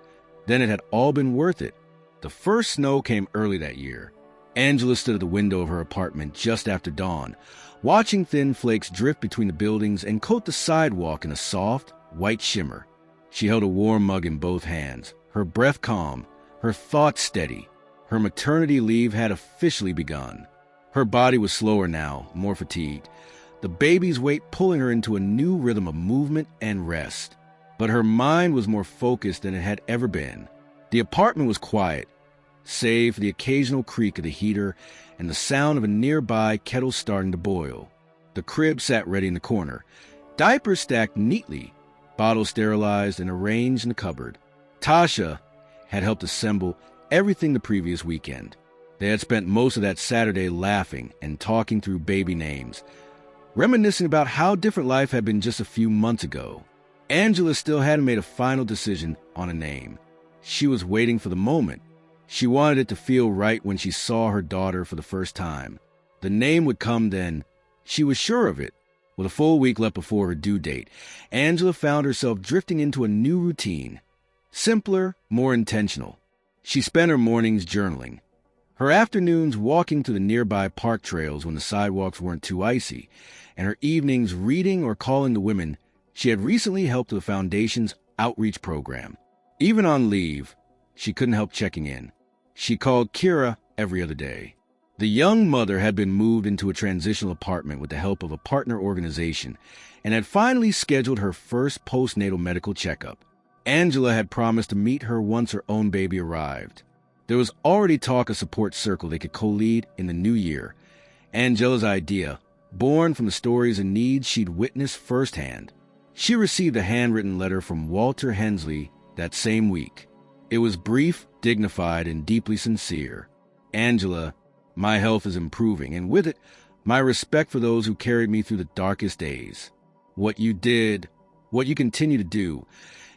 then it had all been worth it. The first snow came early that year. Angela stood at the window of her apartment just after dawn, watching thin flakes drift between the buildings and coat the sidewalk in a soft, white shimmer. She held a warm mug in both hands, her breath calm, her thoughts steady. Her maternity leave had officially begun. Her body was slower now, more fatigued, the baby's weight pulling her into a new rhythm of movement and rest. But her mind was more focused than it had ever been. The apartment was quiet, save for the occasional creak of the heater and the sound of a nearby kettle starting to boil. The crib sat ready in the corner, diapers stacked neatly, bottles sterilized and arranged in the cupboard. Tasha had helped assemble everything the previous weekend. They had spent most of that Saturday laughing and talking through baby names, reminiscing about how different life had been just a few months ago. Angela still hadn't made a final decision on a name. She was waiting for the moment. She wanted it to feel right when she saw her daughter for the first time. The name would come then. She was sure of it. With a full week left before her due date, Angela found herself drifting into a new routine. Simpler, more intentional. She spent her mornings journaling, her afternoons walking through the nearby park trails when the sidewalks weren't too icy, and her evenings reading or calling the women she had recently helped with the Foundation's outreach program. Even on leave, she couldn't help checking in. She called Kira every other day. The young mother had been moved into a transitional apartment with the help of a partner organization and had finally scheduled her first postnatal medical checkup. Angela had promised to meet her once her own baby arrived. There was already talk of support circle they could co-lead in the new year. Angela's idea, born from the stories and needs she'd witnessed firsthand. She received a handwritten letter from Walter Hensley that same week. It was brief, dignified, and deeply sincere. "Angela, my health is improving, and with it, my respect for those who carried me through the darkest days. What you did, what you continue to do,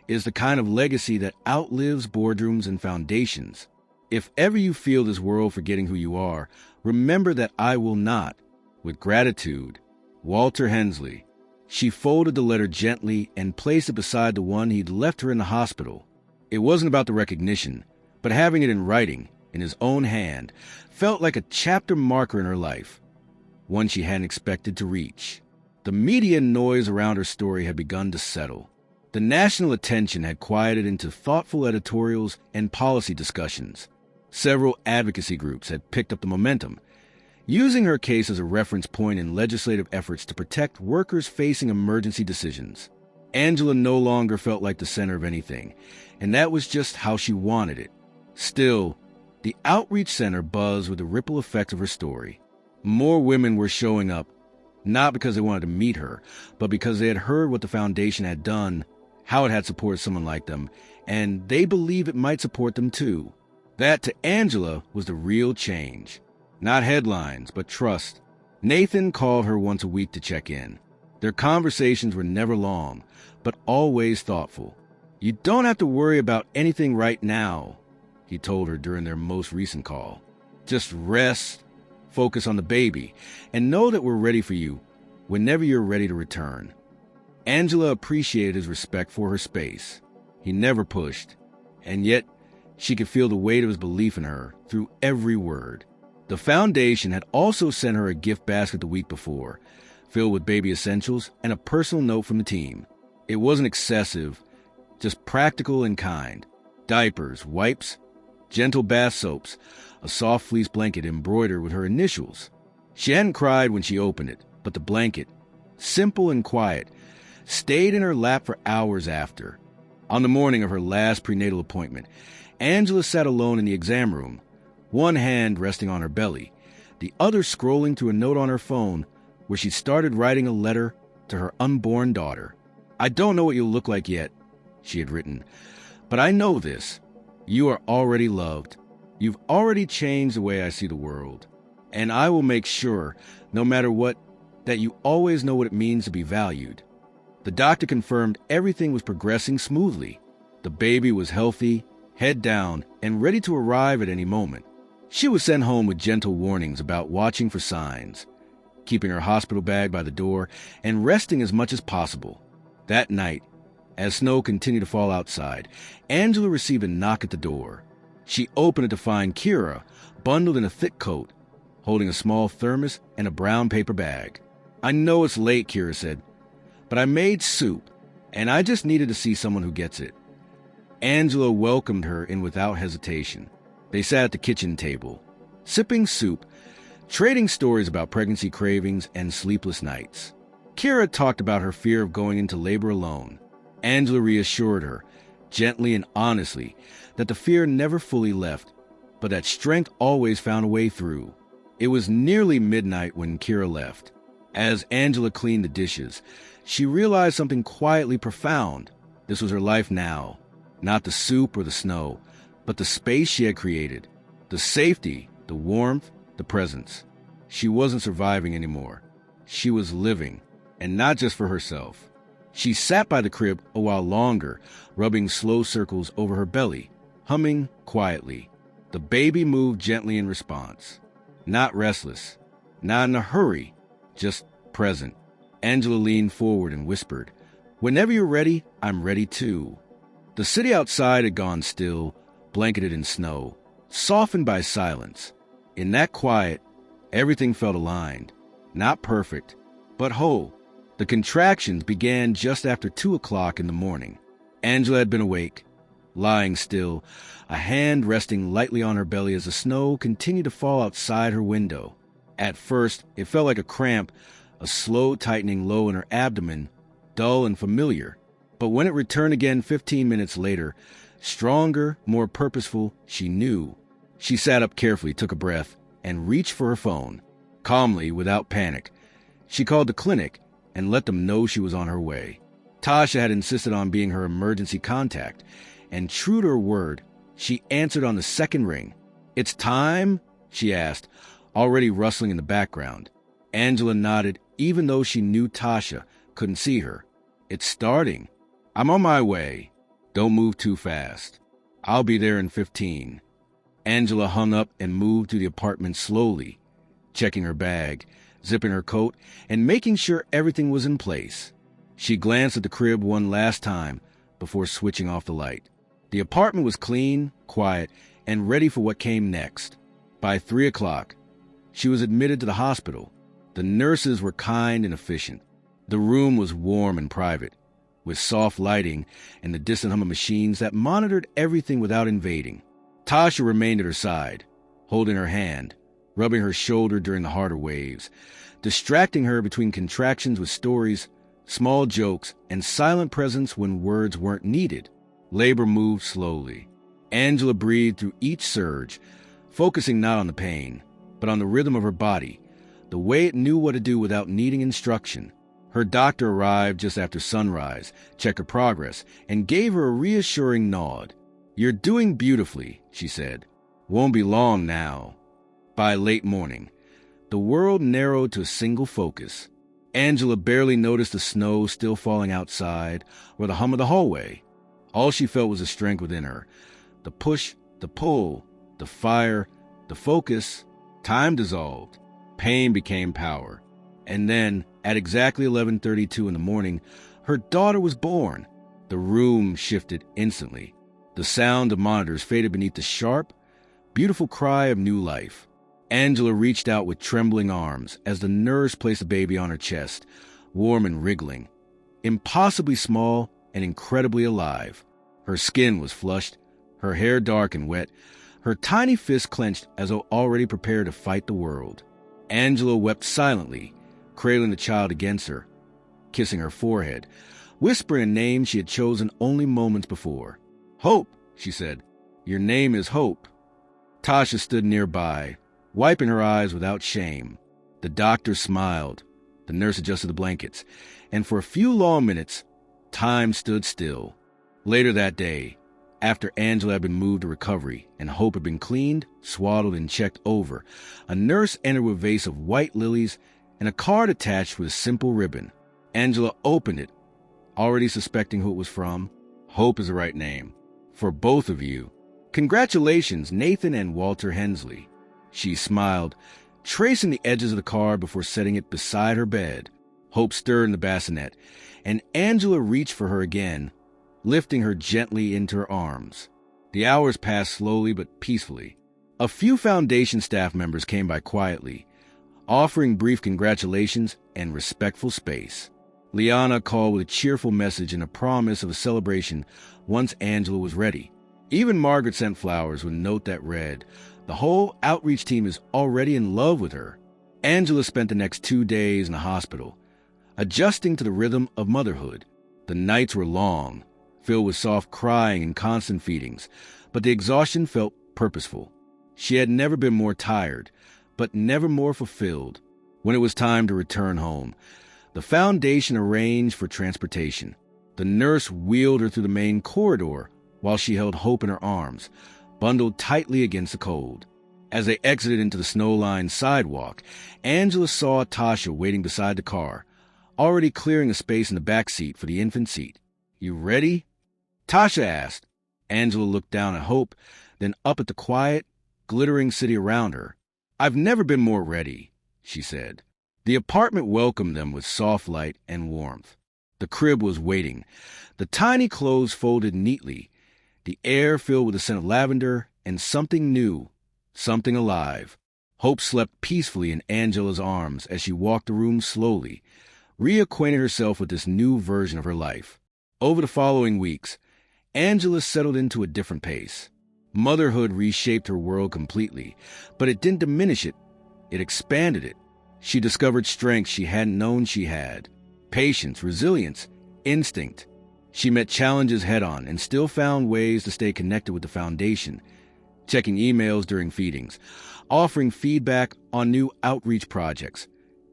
is the kind of legacy that outlives boardrooms and foundations. If ever you feel this world forgetting who you are, remember that I will not. With gratitude, Walter Hensley." She folded the letter gently and placed it beside the one he'd left her in the hospital. It wasn't about the recognition, but having it in writing, in his own hand, felt like a chapter marker in her life, one she hadn't expected to reach. The media noise around her story had begun to settle. The national attention had quieted into thoughtful editorials and policy discussions. Several advocacy groups had picked up the momentum, using her case as a reference point in legislative efforts to protect workers facing emergency decisions. Angela no longer felt like the center of anything, and that was just how she wanted it. Still, the outreach center buzzed with the ripple effects of her story. More women were showing up, not because they wanted to meet her, but because they had heard what the foundation had done, how it had supported someone like them, and they believed it might support them too. That, to Angela, was the real change. Not headlines, but trust. Nathan called her once a week to check in. Their conversations were never long, but always thoughtful. "You don't have to worry about anything right now," he told her during their most recent call. "Just rest, focus on the baby, and know that we're ready for you whenever you're ready to return." Angela appreciated his respect for her space. He never pushed, and yet she could feel the weight of his belief in her through every word. The foundation had also sent her a gift basket the week before, filled with baby essentials and a personal note from the team. It wasn't excessive, just practical and kind. Diapers, wipes, gentle bath soaps, a soft fleece blanket embroidered with her initials. She hadn't cried when she opened it, but the blanket, simple and quiet, stayed in her lap for hours after. On the morning of her last prenatal appointment, Angela sat alone in the exam room, one hand resting on her belly, the other scrolling through a note on her phone where she started writing a letter to her unborn daughter. "I don't know what you'll look like yet," she had written, "but I know this. You are already loved. You've already changed the way I see the world. And I will make sure, no matter what, that you always know what it means to be valued." The doctor confirmed everything was progressing smoothly. The baby was healthy, head down, and ready to arrive at any moment. She was sent home with gentle warnings about watching for signs, keeping her hospital bag by the door, and resting as much as possible. That night, as snow continued to fall outside, Angela received a knock at the door. She opened it to find Kira, bundled in a thick coat, holding a small thermos and a brown paper bag. "I know it's late," Kira said, "but I made soup, and I just needed to see someone who gets it." Angela welcomed her in without hesitation. They sat at the kitchen table, sipping soup, trading stories about pregnancy cravings and sleepless nights. Kira talked about her fear of going into labor alone. Angela reassured her, gently and honestly, that the fear never fully left, but that strength always found a way through. It was nearly midnight when Kira left. As Angela cleaned the dishes, she realized something quietly profound. This was her life now. Not the soup or the snow, but the space she had created. The safety, the warmth, the presence. She wasn't surviving anymore. She was living, and not just for herself. She sat by the crib a while longer, rubbing slow circles over her belly, humming quietly. The baby moved gently in response. Not restless, not in a hurry, just present. Angela leaned forward and whispered, "Whenever you're ready, I'm ready too." The city outside had gone still, blanketed in snow, softened by silence. In that quiet, everything felt aligned. Not perfect, but whole. The contractions began just after 2 o'clock in the morning. Angela had been awake, lying still, a hand resting lightly on her belly as the snow continued to fall outside her window. At first, it felt like a cramp, a slow tightening low in her abdomen, dull and familiar. But when it returned again 15 minutes later, stronger, more purposeful, she knew. She sat up carefully, took a breath, and reached for her phone. Calmly, without panic, she called the clinic and let them know she was on her way. Tasha had insisted on being her emergency contact, and true to her word, she answered on the second ring. "It's time?" she asked, already rustling in the background. Angela nodded, even though she knew Tasha couldn't see her. "It's starting. I'm on my way. Don't move too fast. I'll be there in 15. Angela hung up and moved through the apartment slowly, checking her bag, zipping her coat, and making sure everything was in place. She glanced at the crib one last time before switching off the light. The apartment was clean, quiet, and ready for what came next. By 3 o'clock, she was admitted to the hospital. The nurses were kind and efficient. The room was warm and private, with soft lighting and the distant hum of machines that monitored everything without invading. Tasha remained at her side, holding her hand, rubbing her shoulder during the harder waves, distracting her between contractions with stories, small jokes, and silent presence when words weren't needed. Labor moved slowly. Angela breathed through each surge, focusing not on the pain, but on the rhythm of her body, the way it knew what to do without needing instruction. Her doctor arrived just after sunrise, checked her progress, and gave her a reassuring nod. "You're doing beautifully," she said. "Won't be long now." By late morning, the world narrowed to a single focus. Angela barely noticed the snow still falling outside or the hum of the hallway. All she felt was the strength within her. The push, the pull, the fire, the focus. Time dissolved. Pain became power. And then, at exactly 11:32 in the morning, her daughter was born. The room shifted instantly. The sound of monitors faded beneath the sharp, beautiful cry of new life. Angela reached out with trembling arms as the nurse placed the baby on her chest, warm and wriggling, impossibly small and incredibly alive. Her skin was flushed, her hair dark and wet, her tiny fist clenched as though already prepared to fight the world. Angela wept silently, cradling the child against her, kissing her forehead, whispering a name she had chosen only moments before. "Hope," she said. "Your name is Hope." Tasha stood nearby, wiping her eyes without shame. The doctor smiled. The nurse adjusted the blankets, and for a few long minutes, time stood still. Later that day, after Angela had been moved to recovery and Hope had been cleaned, swaddled, and checked over, a nurse entered with a vase of white lilies and a card attached with a simple ribbon. Angela opened it, already suspecting who it was from. "Hope is the right name. For both of you. Congratulations, Nathan and Walter Hensley." She smiled, tracing the edges of the card before setting it beside her bed. Hope stirred in the bassinet, and Angela reached for her again, lifting her gently into her arms. The hours passed slowly but peacefully. A few Foundation staff members came by quietly, offering brief congratulations and respectful space. Liana called with a cheerful message and a promise of a celebration once Angela was ready. Even Margaret sent flowers with a note that read, "The whole outreach team is already in love with her." Angela spent the next 2 days in the hospital, adjusting to the rhythm of motherhood. The nights were long, filled with soft crying and constant feedings, but the exhaustion felt purposeful. She had never been more tired, but never more fulfilled. When it was time to return home, the Foundation arranged for transportation. The nurse wheeled her through the main corridor while she held Hope in her arms, bundled tightly against the cold. As they exited into the snow-lined sidewalk, Angela saw Tasha waiting beside the car, already clearing a space in the back seat for the infant seat. "You ready?" Tasha asked. Angela looked down at Hope, then up at the quiet, glittering city around her. "I've never been more ready," she said. The apartment welcomed them with soft light and warmth. The crib was waiting, the tiny clothes folded neatly, the air filled with the scent of lavender and something new, something alive. Hope slept peacefully in Angela's arms as she walked the room slowly, reacquainting herself with this new version of her life. Over the following weeks, Angela settled into a different pace. Motherhood reshaped her world completely, but it didn't diminish it. It expanded it. She discovered strengths she hadn't known she had: patience, resilience, instinct. She met challenges head-on and still found ways to stay connected with the Foundation, checking emails during feedings, offering feedback on new outreach projects,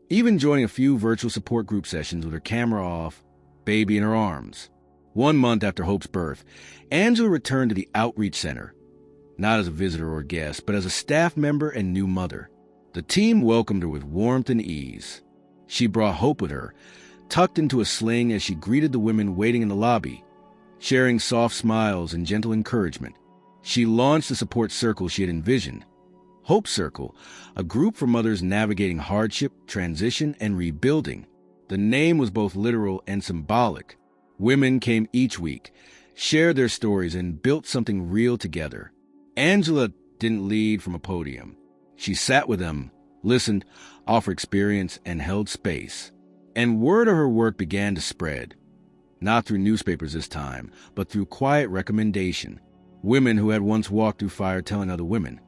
even joining a few virtual support group sessions with her camera off, baby in her arms. 1 month after Hope's birth, Angela returned to the Outreach Center, not as a visitor or guest, but as a staff member and new mother. The team welcomed her with warmth and ease. She brought Hope with her, tucked into a sling as she greeted the women waiting in the lobby, sharing soft smiles and gentle encouragement. She launched the support circle she had envisioned, Hope Circle, a group for mothers navigating hardship, transition, and rebuilding. The name was both literal and symbolic. Women came each week, shared their stories, and built something real together. Angela didn't lead from a podium. She sat with them, listened, offered experience, and held space. And word of her work began to spread, not through newspapers this time, but through quiet recommendation. Women who had once walked through fire telling other women,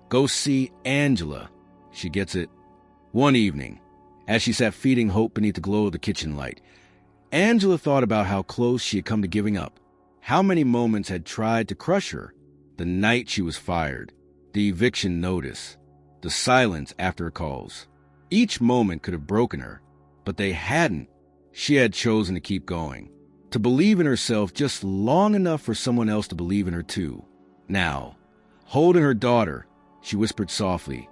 "Go see Angela. She gets it." One evening, as she sat feeding Hope beneath the glow of the kitchen light, Angela thought about how close she had come to giving up, how many moments had tried to crush her. The night she was fired, the eviction notice, the silence after her calls. Each moment could have broken her, but they hadn't. She had chosen to keep going, to believe in herself just long enough for someone else to believe in her too. Now, holding her daughter, she whispered softly,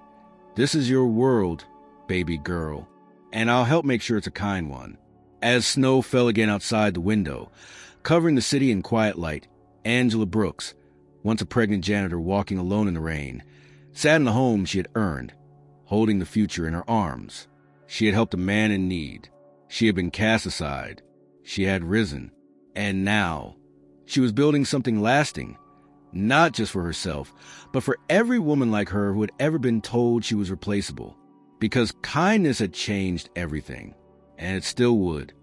"This is your world, baby girl, and I'll help make sure it's a kind one." As snow fell again outside the window, covering the city in quiet light, Angela Brooks, once a pregnant janitor walking alone in the rain, sat in the home she had earned, holding the future in her arms. She had helped a man in need. She had been cast aside. She had risen. And now, she was building something lasting, not just for herself, but for every woman like her who had ever been told she was replaceable. Because kindness had changed everything, and it still would.